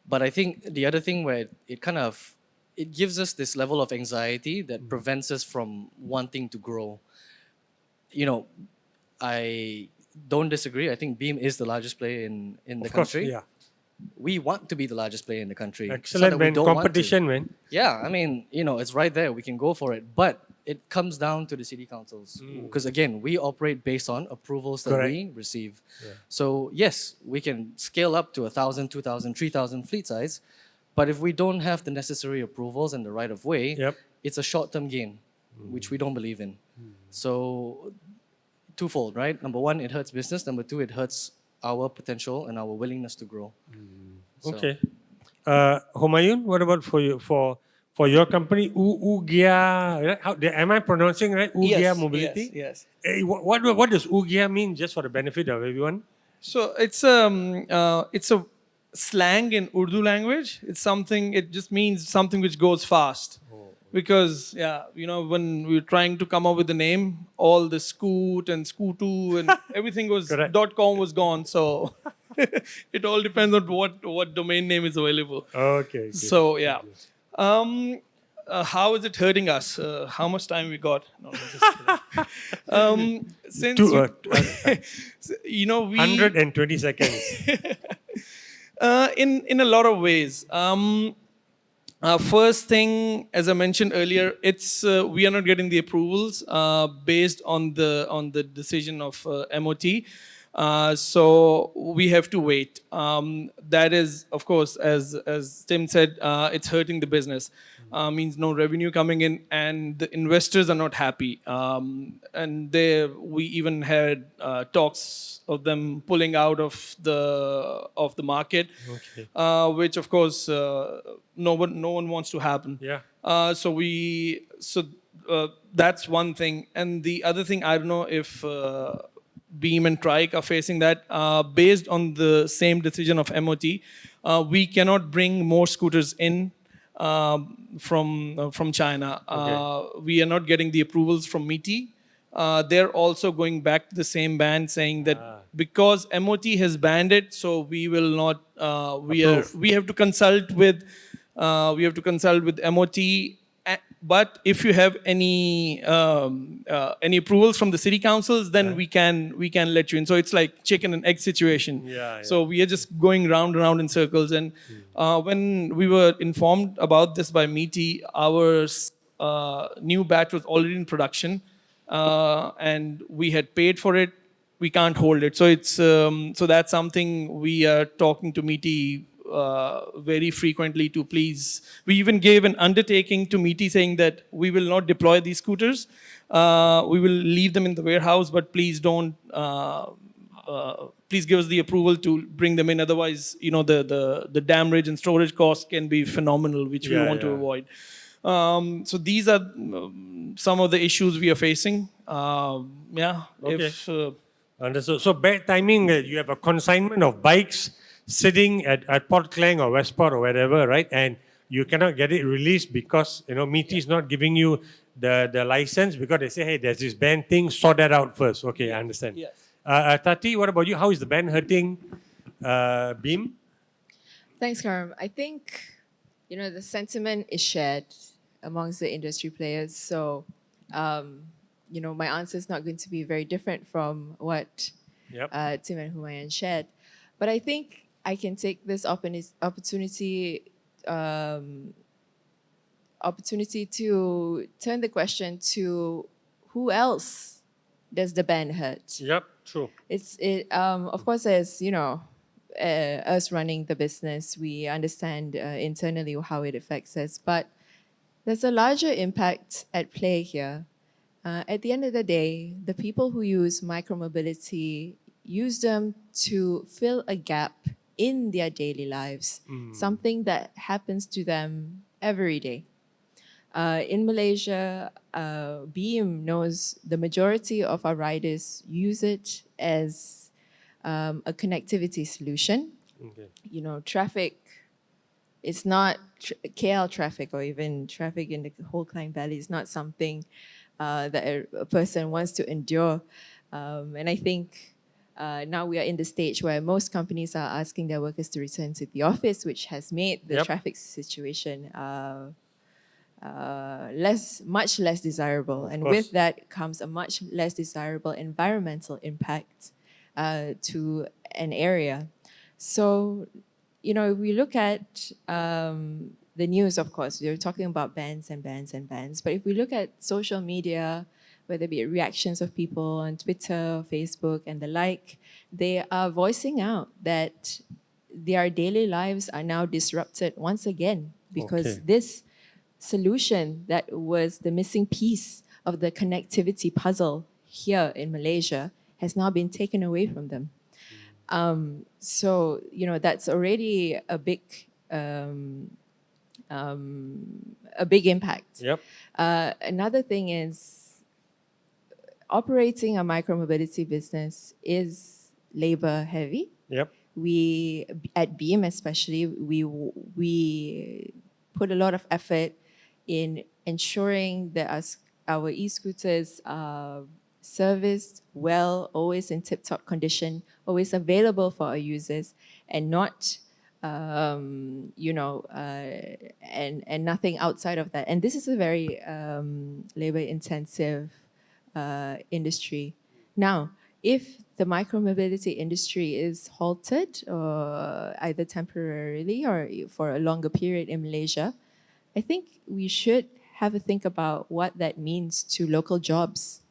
But I think the other thing where it gives us this level of anxiety that prevents us from wanting to grow. I don't disagree. I think Beam is the largest player in the Of course, country. yeah. We want to be the largest player in the country. It's not Excellent, that we man. don't want to. Competition, man. Yeah, I mean, it's right there. We can go for it. But it comes down to the city councils. Because again, we operate based on approvals that Correct. we receive. So yes, we can scale up to 1,000, 2,000, 3,000 fleet size. But if we don't have the necessary approvals and the right of way, Yep. it's a short-term gain, which we don't believe in. So twofold, right? Number one, it hurts business. Number two, it hurts our potential and our willingness to grow. So- Okay. Homayun, what about for you? For your company, Ugia, right? Am I pronouncing right? Ugia Mobility. Yes. What does Ugia mean, just for the benefit of everyone? So it's a slang in Urdu language. It's something. It just means something which goes fast. Because when we were trying to come up with the name, all the Scoot and Scootu and everything was Correct. .com was gone. So it all depends on what domain name is available. Okay. So yeah. How is it hurting us? How much time we got? No, I'm just kidding. Since we 120 seconds. in a lot of ways. First thing, as I mentioned earlier, it's we are not getting the approvals based on the decision of MOT. So we have to wait. That is, of course, as Tim said, it's hurting the business. Means no revenue coming in, and the investors are not happy. And we even had talks of them pulling out of the market, which of course no one wants to happen. Yeah. So that's one thing, and the other thing, I don't know if Beam and Trike are facing that. Based on the same decision of MOT, we cannot bring more scooters in from China. We are not getting the approvals from MITI. They're also going back to the same ban, saying that because MOT has banned it, so we will not. We have to consult with MOT. But if you have any approvals from the city councils, then we can let you in. So it's like chicken and egg situation. So we are just going round and round in circles. And when we were informed about this by MITI, our new batch was already in production, and we had paid for it. We can't hold it. So it's so that's something we are talking to MITI very frequently to please. We even gave an undertaking to MITI saying that we will not deploy these scooters. We will leave them in the warehouse, but please don't. Please give us the approval to bring them in. Otherwise, the damage and storage costs can be phenomenal, which we want to avoid. So these are some of the issues we are facing. Okay. Understood. So bad timing. You have a consignment of bikes sitting at Port Klang or Westport or wherever, right? And you cannot get it released because MITI is not giving you the license because they say, hey, there's this ban thing. Sort that out first. Okay, I understand. Yes. Tati, what about you? How is the ban hurting Beam? Thanks, Karam. I think, the sentiment is shared amongst the industry players. So, my answer is not going to be very different from what Yep. Tim and Humayun shared. But I think I can take this opportunity to turn the question to who else does the ban hurt? Yep, true. Of course, as you know, us running the business, we understand internally how it affects us, but there's a larger impact at play here. At the end of the day, the people who use micromobility use them to fill a gap in their daily lives, something that happens to them every day. In Malaysia, Beam knows the majority of our riders use it as a connectivity solution. Okay. You know, traffic, it's not KL traffic or even traffic in the whole Klang Valley is not something that a person wants to endure. And I think now we are in the stage where most companies are asking their workers to return to the office, which has made the Yep. traffic situation much less desirable. Of And course. with that comes a much less desirable environmental impact to an area. So, you know, if we look at the news, of course, we're talking about bans and bans and bans. But if we look at social media, whether it be reactions of people on Twitter, Facebook, and the like, they are voicing out that their daily lives are now disrupted once again because Okay. this solution that was the missing piece of the connectivity puzzle here in Malaysia has now been taken away from them. So, you know, that's already a big impact. Yep. Another thing is operating a micromobility business is labor heavy. Yep. We at Beam especially we put a lot of effort in ensuring that our e-scooters are serviced well, always in tip-top condition, always available for our users, and not and nothing outside of that. And this is a very labor-intensive industry. Now, if the micromobility industry is halted, or either temporarily or for a longer period in Malaysia, I think we should have a think about what that means to local jobs.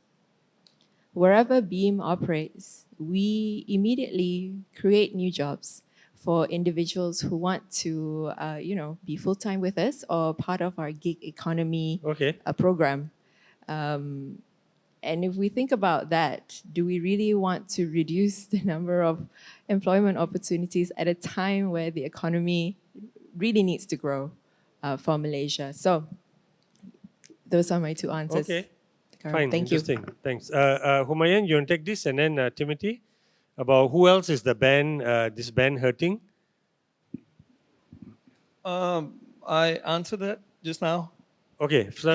Wherever Beam operates, we immediately create new jobs for individuals who want to, be full-time with us or part of our gig economy Okay. program. And if we think about that, do we really want to reduce the number of employment opportunities at a time where the economy really needs to grow for Malaysia? So those are my two answers. Okay. Karan. Fine. Thank you. Interesting. Thanks. Humayun, you want to take this, and then Timothy, about who else is the ban? This ban hurting? I answered that just now. Okay. So,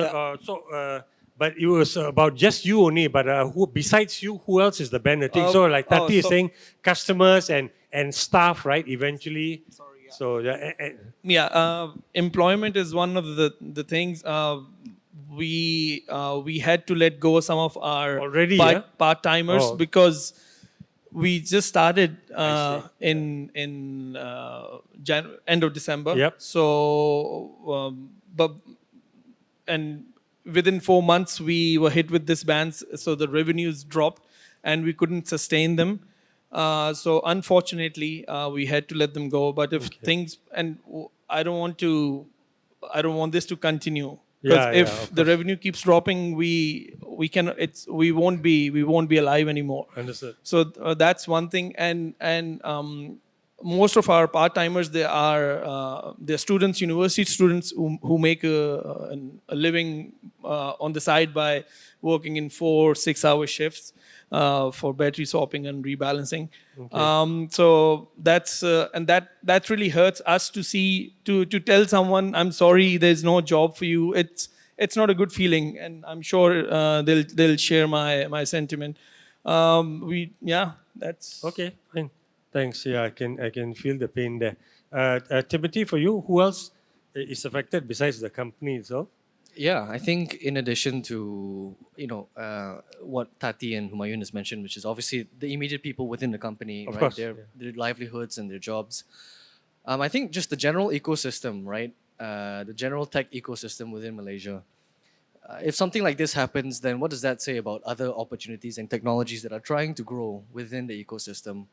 Yeah. but it was about just you only. But who besides you, who else is the ban hurting? So, like Tati is saying, customers and staff, right? Eventually. Sorry, yeah. So, Employment is one of the things. We had to let go some of our Already, yeah? part timers Oh. because we just started I in end of December. Yep. So, and within 4 months we were hit with this ban, so the revenues dropped and we couldn't sustain them. So unfortunately, we had to let them go. But if things, and I don't want this to continue. Because Yeah, if of the course. revenue keeps dropping, we won't be alive anymore. Understood. So that's one thing, and most of our part timers, they're students, university students who make a living on the side by working in 4-6 hour shifts for battery swapping and rebalancing. So that's and that really hurts us to see, to tell someone, I'm sorry, there's no job for you. It's not a good feeling, and I'm sure they'll share my sentiment. That's Okay, fine. Thanks. Yeah, I can feel the pain there. Timothy, for you, who else is affected besides the company itself? Yeah, I think in addition to what Tati and Humayun has mentioned, which is obviously the immediate people within the company, Of right? course, Their livelihoods and their jobs. I think just the general ecosystem, right? The general tech ecosystem within Malaysia. If something like this happens, then what does that say about other opportunities and technologies that are trying to grow within the ecosystem?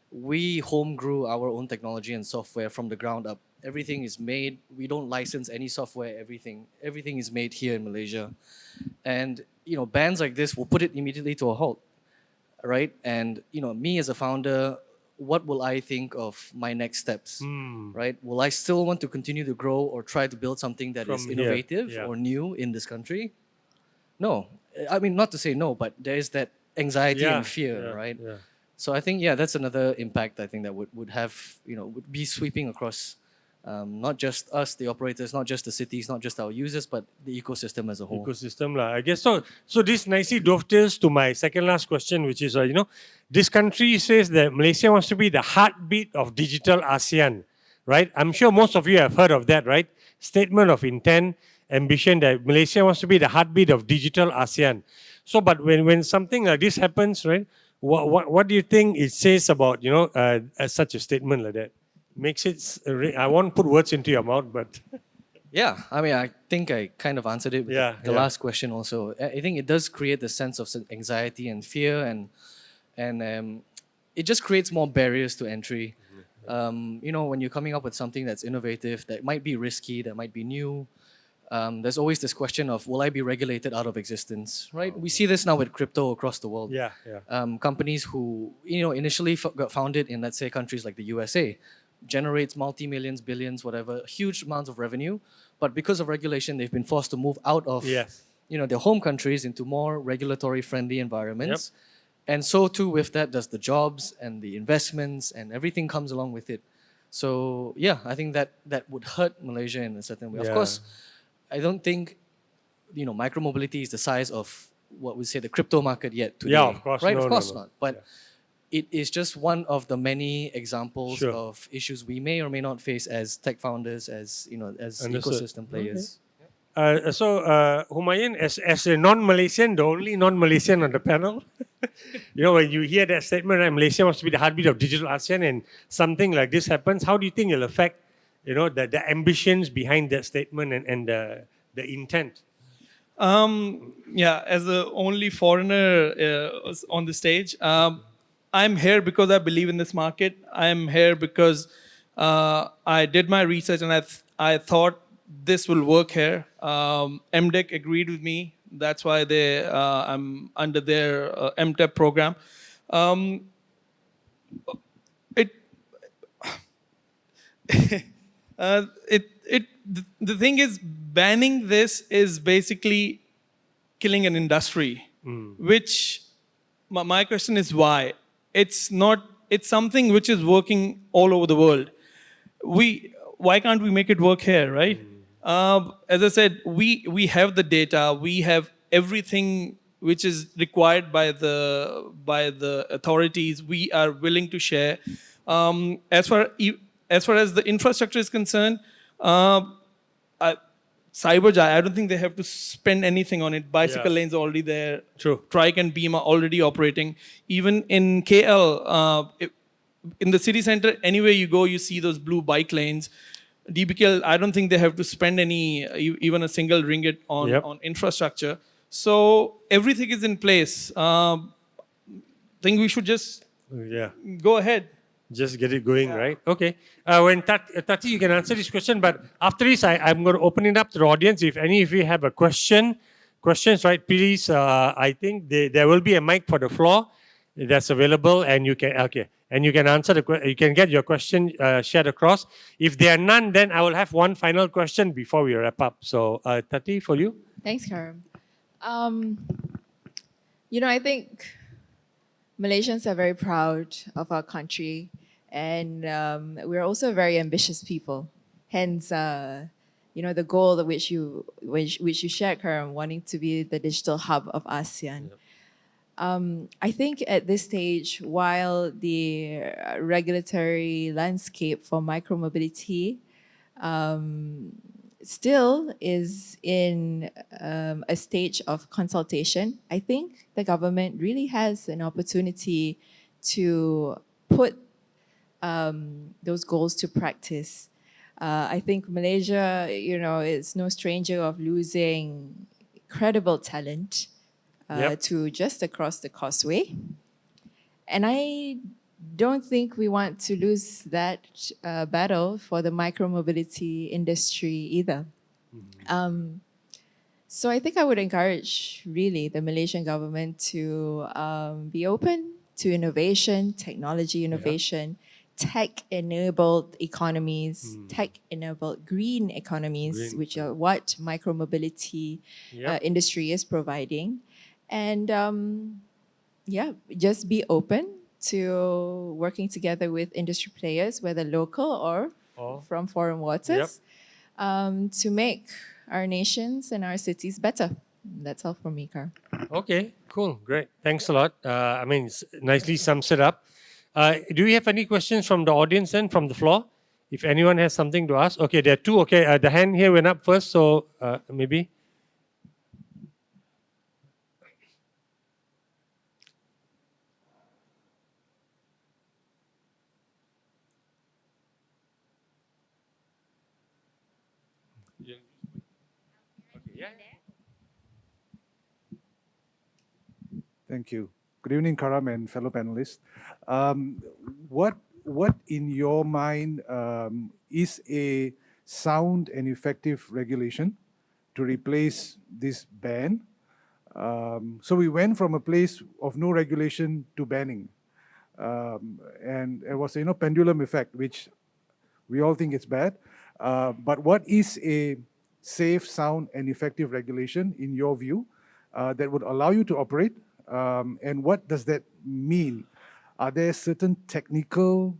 We home grew our own technology and software from the ground up. Everything is made. We don't license any software. Everything is made here in Malaysia, and bans like this will put it immediately to a halt, right? And me as a founder, what will I think of my next steps, right? Will I still want to continue to grow or try to build something that is From here, innovative yeah. or new in this country? No, I mean not to say no, but there is that anxiety and fear, right? Yeah. So I think that's another impact I think that would have would be sweeping across not just us, the operators, not just the cities, not just our users, but the ecosystem as a whole. Ecosystem lah. I guess so. So this nicely dovetails to my second last question, which is this country says that Malaysia wants to be the heartbeat of digital ASEAN, right? I'm sure most of you have heard of that, right? Statement of intent, ambition that Malaysia wants to be the heartbeat of digital ASEAN. So, but when something like this happens, right? What do you think it says about such a statement like that? Makes it. I won't put words into your mouth, but Yeah, I mean, I think I kind of answered it with the Yeah. last question also. I think it does create the sense of anxiety and fear, and it just creates more barriers to entry. When you're coming up with something that's innovative, that might be risky, that might be new, there's always this question of, will I be regulated out of existence, right? We see this now with crypto across the world. yeah. Companies who initially got founded in, let's say, countries like the USA, generates multi-millions, billions, whatever, huge amounts of revenue, but because of regulation, they've been forced to move out of Yes. their home countries into more regulatory friendly environments. And so too with that does the jobs and the investments and everything comes along with it. So yeah, I think that would hurt Malaysia in a certain way. Of Yeah. course, I don't think micromobility is the size of what we say the crypto market yet today. Yeah, of course. Right? No, Of no, course no. not. But it is just one of the many examples Sure. of issues we may or may not face as tech founders, as as Understood. ecosystem players. Humayun, as a non-Malaysian, the only non-Malaysian on the panel, when you hear that statement, right, Malaysia wants to be the heartbeat of digital ASEAN, and something like this happens, how do you think it'll affect, the ambitions behind that statement and the intent? Yeah, as the only foreigner on the stage, I'm here because I believe in this market. I'm here because I did my research and I thought this will work here. MDEC agreed with me. That's why I'm under their MTEP program. It the thing is, banning this is basically killing an industry. Which my question is why? It's not. It's something which is working all over the world. Why can't we make it work here, right? As I said, we have the data. We have everything which is required by the authorities. We are willing to share. As far as the infrastructure is concerned, Cyberjai, I don't think they have to spend anything on it. Bicycle lanes are already there. True. Trike and Beam are already operating. Even in KL, in the city center, anywhere you go, you see those blue bike lanes. DBKL, I don't think they have to spend even a single ringgit on infrastructure. So everything is in place. Think we should just go ahead. Just get it going, right? Okay. When Tati, you can answer this question, but after this, I'm going to open it up to the audience. If any of you have a questions, right, please, I think there will be a mic for the floor that's available, and you can answer you can get your question shared across. If there are none, then I will have one final question before we wrap up. So, Tati, for you. Thanks, Karam. I think Malaysians are very proud of our country, and we're also very ambitious people. Hence, the goal which you shared, Karam, wanting to be the digital hub of ASEAN. I think at this stage, while the regulatory landscape for micromobility still is in a stage of consultation. I think the government really has an opportunity to put those goals to practice. I think Malaysia, is no stranger of losing credible talent Yep. to just across the causeway. And I don't think we want to lose that battle for the micromobility industry either. So I think I would encourage really the Malaysian government to be open to innovation, technology innovation, tech-enabled economies, tech-enabled green economies, Green. which are what micromobility Yep. industry is providing. And just be open to working together with industry players, whether local or Oh. from foreign waters, to make our nations and our cities better. That's all from me, Kar. Okay, cool, great. Thanks a lot. I mean, nicely sums it up. Do we have any questions from the audience then, from the floor? If anyone has something to ask. Okay, there are two. Okay, the hand here went up first, so maybe. Thank you. Good evening, Karam and fellow panelists. Um, what in your mind is a sound and effective regulation to replace this ban? So we went from a place of no regulation to banning, and it was pendulum effect, which we all think it's bad. But what is a safe, sound, and effective regulation in your view that would allow you to operate? And what does that mean? Are there certain technical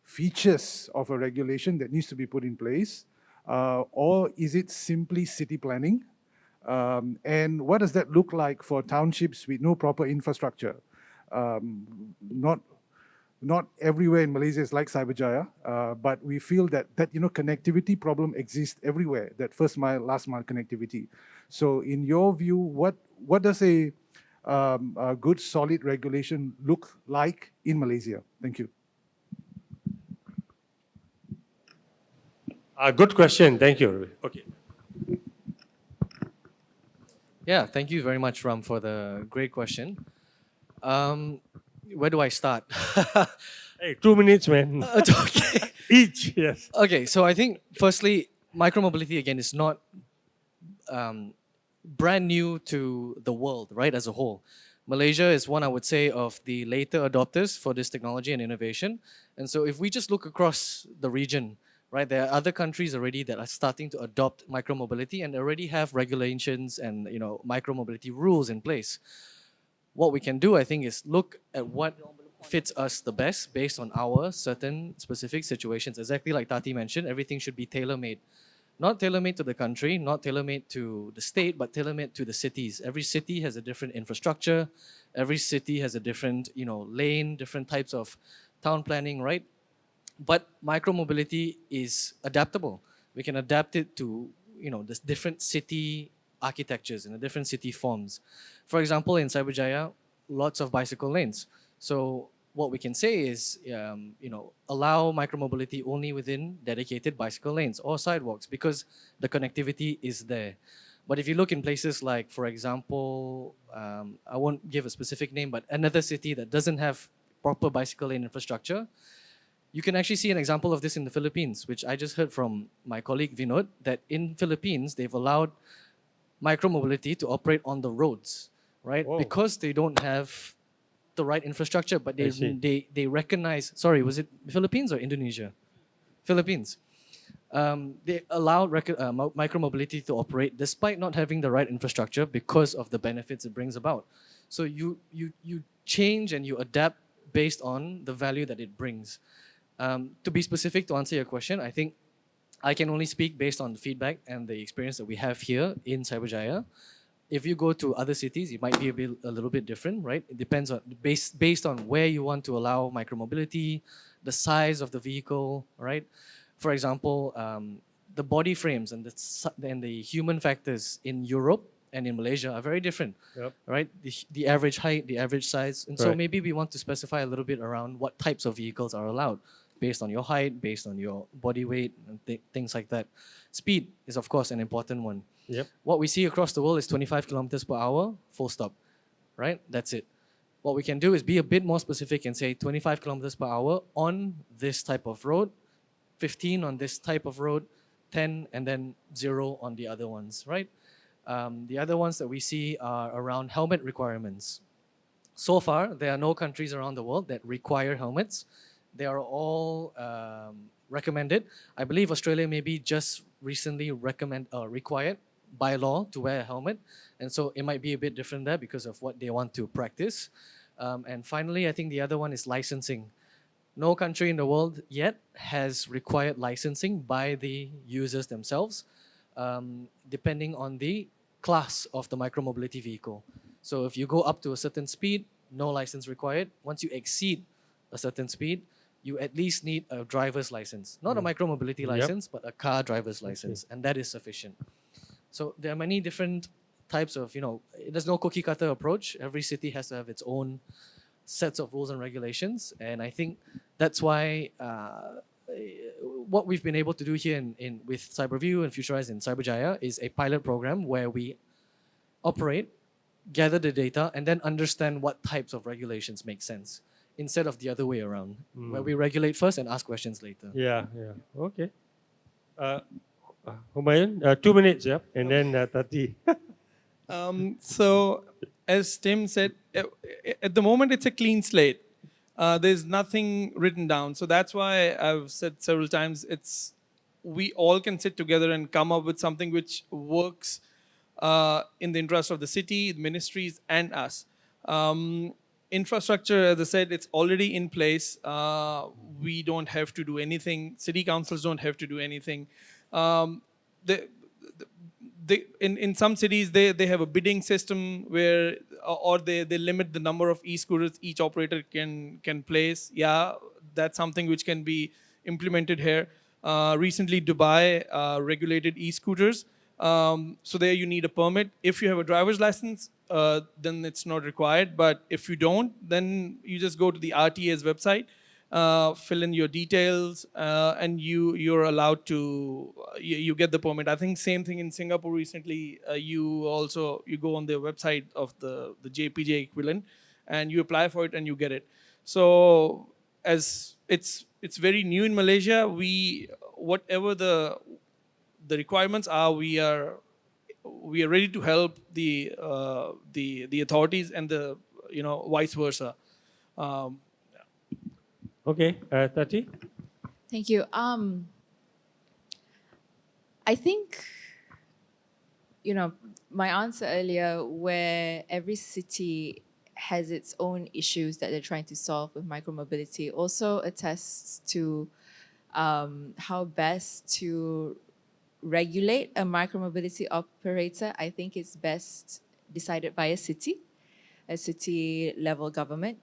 features of a regulation that needs to be put in place? Or is it simply city planning? And what does that look like for townships with no proper infrastructure? Not everywhere in Malaysia is like Cyberjaya, but we feel that connectivity problem exists everywhere, that first mile, last mile connectivity. So in your view, what does a good solid regulation look like in Malaysia? Thank you. Good question. Thank you. Okay. Yeah, thank you very much, Ram, for the great question. Where do I start? Hey, 2 minutes, man. It's okay. Each. Yes. Okay, so I think firstly, micromobility again is not brand new to the world, right, as a whole. Malaysia is one, I would say, of the later adopters for this technology and innovation. And so if we just look across the region, right, there are other countries already that are starting to adopt micromobility and already have regulations and micromobility rules in place. What we can do, I think, is look at what fits us the best based on our certain specific situations. Exactly like Tati mentioned, everything should be tailor-made. Not tailor-made to the country, not tailor-made to the state, but tailor-made to the cities. Every city has a different infrastructure. Every city has a different, lane, different types of town planning, right? But micromobility is adaptable. We can adapt it to, the different city architectures and the different city forms. For example, in Cyberjaya, lots of bicycle lanes. So what we can say is, allow micromobility only within dedicated bicycle lanes or sidewalks because the connectivity is there. But if you look in places like, for example, I won't give a specific name, but another city that doesn't have proper bicycle lane infrastructure, you can actually see an example of this in the Philippines, which I just heard from my colleague Vinod, that in Philippines, they've allowed micromobility to operate on the roads, right? Whoa. Because they don't have the right infrastructure, but I see. they recognize, sorry, was it Philippines or Indonesia? Philippines. They allowed micromobility to operate despite not having the right infrastructure because of the benefits it brings about. So you change and you adapt based on the value that it brings. To be specific, to answer your question, I think I can only speak based on the feedback and the experience that we have here in Cyberjaya. If you go to other cities, it might be a little bit different, right? It depends on based on where you want to allow micromobility, the size of the vehicle, right? For example, the body frames and the human factors in Europe and in Malaysia are very different, Yep. right? The average height, the average size. And so Right. maybe we want to specify a little bit around what types of vehicles are allowed based on your height, based on your body weight, and things like that. Speed is, of course, an important one. Yep. What we see across the world is 25 kilometers per hour, full stop, right? That's it. What we can do is be a bit more specific and say 25 kilometers per hour on this type of road, 15 on this type of road, 10 and then 0 on the other ones, right? The other ones that we see are around helmet requirements. So far, there are no countries around the world that require helmets. They are all recommended. I believe Australia maybe just recently required by law to wear a helmet. And so it might be a bit different there because of what they want to practice. And finally, I think the other one is licensing. No country in the world yet has required licensing by the users themselves, depending on the class of the micromobility vehicle. So if you go up to a certain speed, no license required. Once you exceed a certain speed, you at least need a driver's license. Not a micromobility Yep. license, but a car driver's license, and that is sufficient. So there are many different types of, there's no cookie cutter approach. Every city has to have its own sets of rules and regulations. And I think that's why what we've been able to do here with CyberView and Futurise and Cyberjaya is a pilot program where we operate, gather the data, and then understand what types of regulations make sense instead of the other way around, where we regulate first and ask questions later. Yeah, yeah. Okay. Humayun, 2 minutes, yeah, and then Tati. So, as Tim said, at the moment it's a clean slate. There's nothing written down. So that's why I've said several times, we all can sit together and come up with something which works in the interest of the city, the ministries, and us. Infrastructure, as I said, it's already in place. We don't have to do anything. City councils don't have to do anything. In some cities, they have a bidding system where, or they limit the number of e-scooters each operator can place. Yeah, that's something which can be implemented here. Recently, Dubai regulated e-scooters. So there you need a permit. If you have a driver's license, then it's not required. But if you don't, then you just go to the RTA's website, fill in your details, and you're allowed to, you get the permit. I think same thing in Singapore recently. You go on their website of the JPJ equivalent, and you apply for it and you get it. So as it's very new in Malaysia, whatever the requirements are, we are ready to help the authorities and the vice versa. Okay, Tati. Thank you. I think, my answer earlier, where every city has its own issues that they're trying to solve with micromobility, also attests to how best to regulate a micromobility operator. I think it's best decided by a city level government.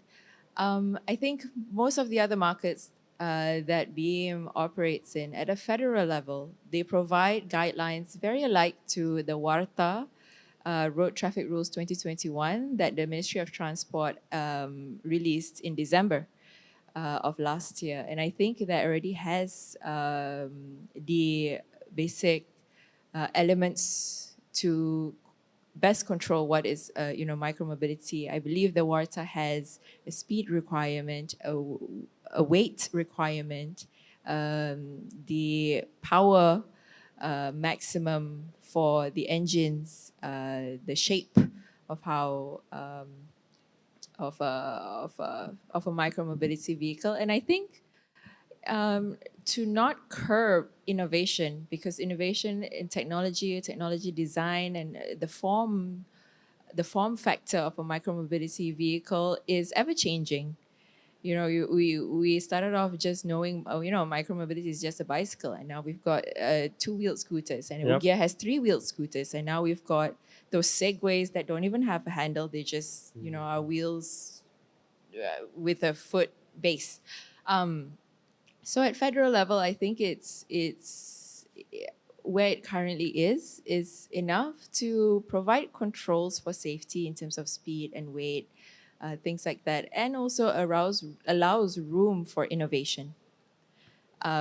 I think most of the other markets that BEAM operates in at a federal level, they provide guidelines very alike to the WARTA, Road Traffic Rules 2021, that the Ministry of Transport released in December of last year. And I think that already has the basic elements to best control what is micromobility. I believe the WARTA has a speed requirement, a weight requirement, the power maximum for the engines, the shape of how of a micromobility vehicle. And I think to not curb innovation, because innovation in technology design, and the form factor of a micromobility vehicle is ever changing. We started off just knowing, micromobility is just a bicycle, and now we've got 2-wheeled scooters, and Yep. Ugia has 3-wheeled scooters, and now we've got those segways that don't even have a handle; they just, are wheels with a foot base. So at federal level, I think it's where it currently is enough to provide controls for safety in terms of speed and weight, things like that, and also allows room for innovation,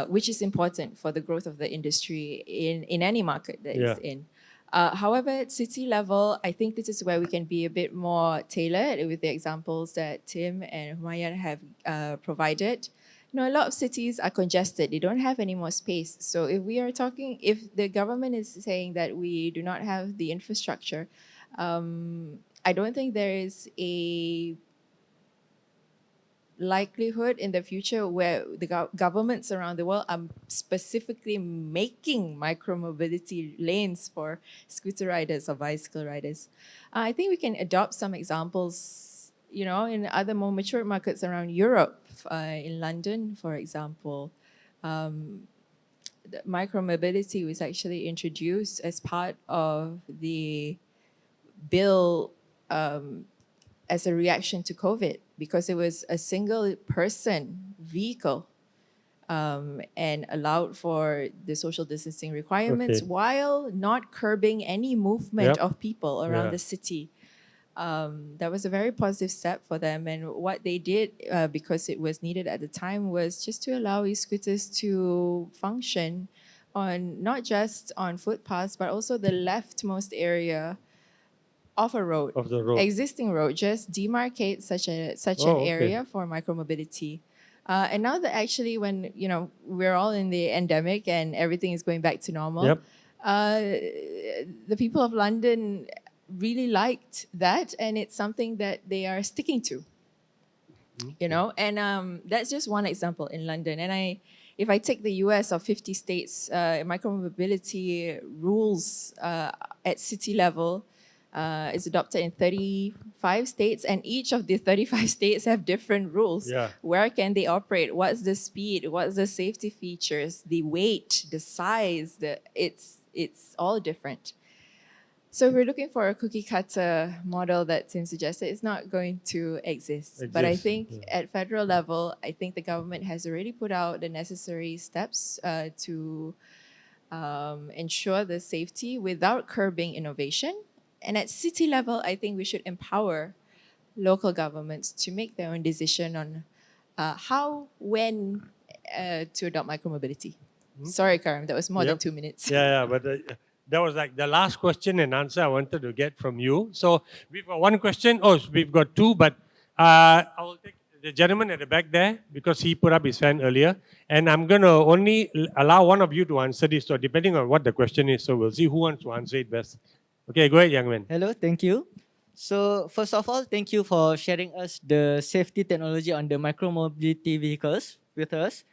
which is important for the growth of the industry in any market that Yeah. it's in. However, at city level, I think this is where we can be a bit more tailored with the examples that Tim and Humayun have provided. You know, a lot of cities are congested. They don't have any more space. So if the government is saying that we do not have the infrastructure, I don't think there is a likelihood in the future where the governments around the world are specifically making micromobility lanes for scooter riders or bicycle riders. I think we can adopt some examples, you know, in other more mature markets around Europe, in London, for example. The micromobility was actually introduced as part of the bill as a reaction to COVID because it was a single person vehicle and allowed for the social distancing requirements Okay. while not curbing any movement Yep. of people around Yeah. the city. That was a very positive step for them. And what they did, because it was needed at the time, was just to allow e-scooters to function on not just on footpaths, but also the leftmost area of a road, Of the road. existing road, just demarcate such Oh, an okay. area for micromobility. And now that actually, when you know we're all in the endemic and everything is going back to normal, Yep. the people of London really liked that, and it's something that they are sticking to. You know, and that's just one example in London. And if I take the US of 50 states, micromobility rules at city level is adopted in 35 states, and each of the 35 states have different rules. Yeah. Where can they operate? What's the speed? What's the safety features? The weight, the size, it's all different. So we're looking for a cookie cutter model that Tim suggested. It's not going to exist. But I Exist, think yeah. at federal level, I think the government has already put out the necessary steps to ensure the safety without curbing innovation. And at city level, I think we should empower local governments to make their own decision on how, when to adopt micromobility. Sorry, Karim, that was more than Yep. 2 minutes. Yeah, but that was like the last question and answer I wanted to get from you. So we've got one question. Oh, we've got two, but I will take the gentleman at the back there because he put up his hand earlier. And I'm going to only allow one of you to answer this, so depending on what the question is. So we'll see who wants to answer it best. Okay, go ahead, young man. Hello, thank you. So first of all, thank you for sharing us the safety technology on the micromobility vehicles with us.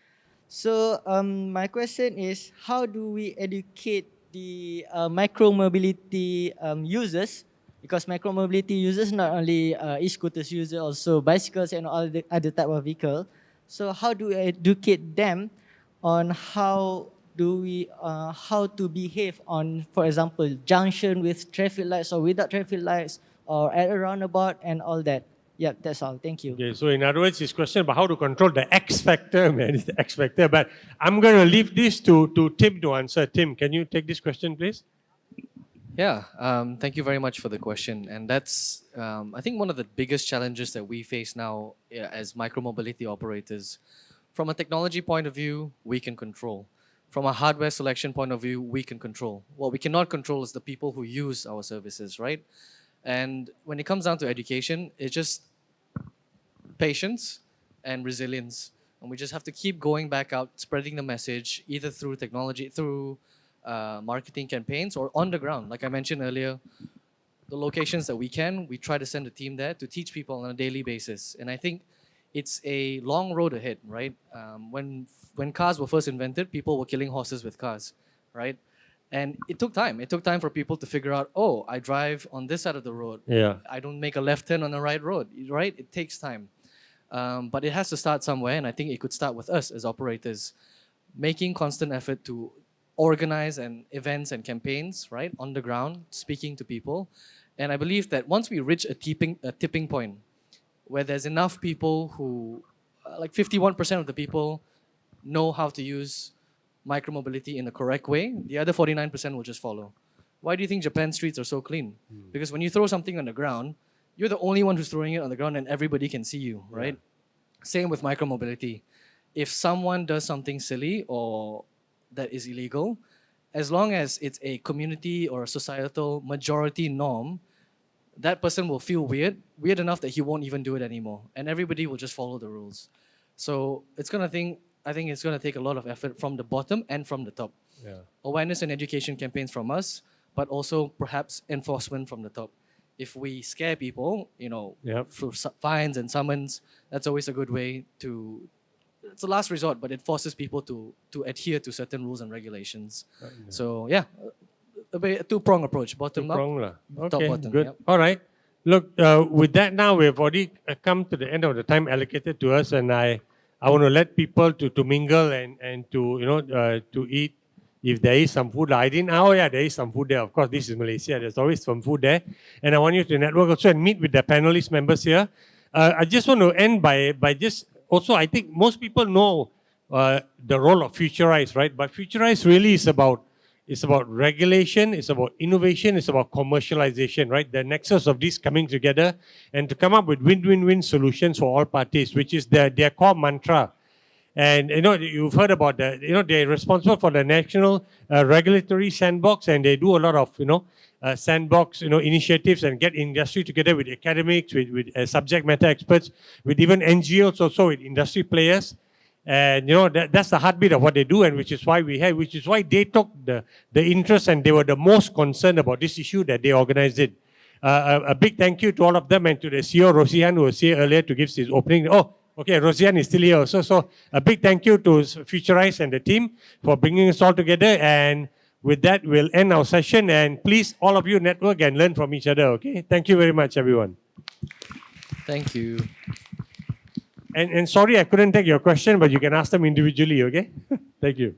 So my question is, how do we educate the micromobility users? Because micromobility users not only e-scooters users, also bicycles and all the other type of vehicle. So how do we educate them on how to behave on, for example, junction with traffic lights or without traffic lights or at a roundabout and all that? Yeah, that's all. Thank you. Okay, so in other words, his question about how to control the X factor, man, it's the X factor. But I'm going to leave this to Tim to answer. Tim, can you take this question, please? Yeah, thank you very much for the question. And that's, I think, one of the biggest challenges that we face now as micromobility operators. From a technology point of view, we can control. From a hardware selection point of view, we can control. What we cannot control is the people who use our services, right? And when it comes down to education, it's just patience and resilience. And we just have to keep going back out, spreading the message, either through technology, through marketing campaigns, or on the ground. Like I mentioned earlier, the locations that we can, we try to send a team there to teach people on a daily basis. And I think it's a long road ahead, right? When cars were first invented, people were killing horses with cars, right? And it took time. It took time for people to figure out, oh, I drive on this side of the road. Yeah. I don't make a left turn on the right road, right? It takes time. But it has to start somewhere, and I think it could start with us as operators, making constant effort to organize and events and campaigns, right, on the ground, speaking to people. And I believe that once we reach a tipping point where there's enough people who, like 51% of the people know how to use micromobility in the correct way, the other 49% will just follow. Why do you think Japan's streets are so clean? Because when you throw something on the ground, you're the only one who's throwing it on the ground and everybody can see you, right? Same with micromobility. If someone does something silly or that is illegal, as long as it's a community or a societal majority norm, that person will feel weird enough that he won't even do it anymore, and everybody will just follow the rules. So I think it's gonna take a lot of effort from the bottom and from the top. Yeah. Awareness and education campaigns from us, but also perhaps enforcement from the top. If we scare people, Yep. through fines and summons, that's always a good way to. It's a last resort, but it forces people to adhere to certain rules and regulations. So yeah, a two-prong approach: bottom up, Wrong lah. top Okay, bottom. good. Yep. All right. Look, with that now, we've already come to the end of the time allocated to us, and I want to let people to mingle and to to eat if there is some food. I didn't. Oh yeah, there is some food there. Of course, this is Malaysia. There's always some food there, and I want you to network also and meet with the panelist members here. I just want to end by just also. I think most people know the role of Futurise, right? But Futurise really is about. It's about regulation, it's about innovation, it's about commercialization, right? The nexus of these coming together and to come up with win-win-win solutions for all parties, which is their core mantra. And you've heard about they're responsible for the national regulatory sandbox, and they do a lot of sandbox initiatives and get industry together with academics, with subject matter experts, with even NGOs also, with industry players. And that's the heartbeat of what they do, and which is why they took the interest, and they were the most concerned about this issue that they organized it. A big thank you to all of them and to the CEO Rosihan, who was here earlier to give his opening. Oh, okay, Rosihan is still here also. So a big thank you to Futurise and the team for bringing us all together. And with that, we'll end our session. And please, all of you network and learn from each other. Okay, thank you very much, everyone. Thank you. And sorry I couldn't take your question, but you can ask them individually, okay? Thank you.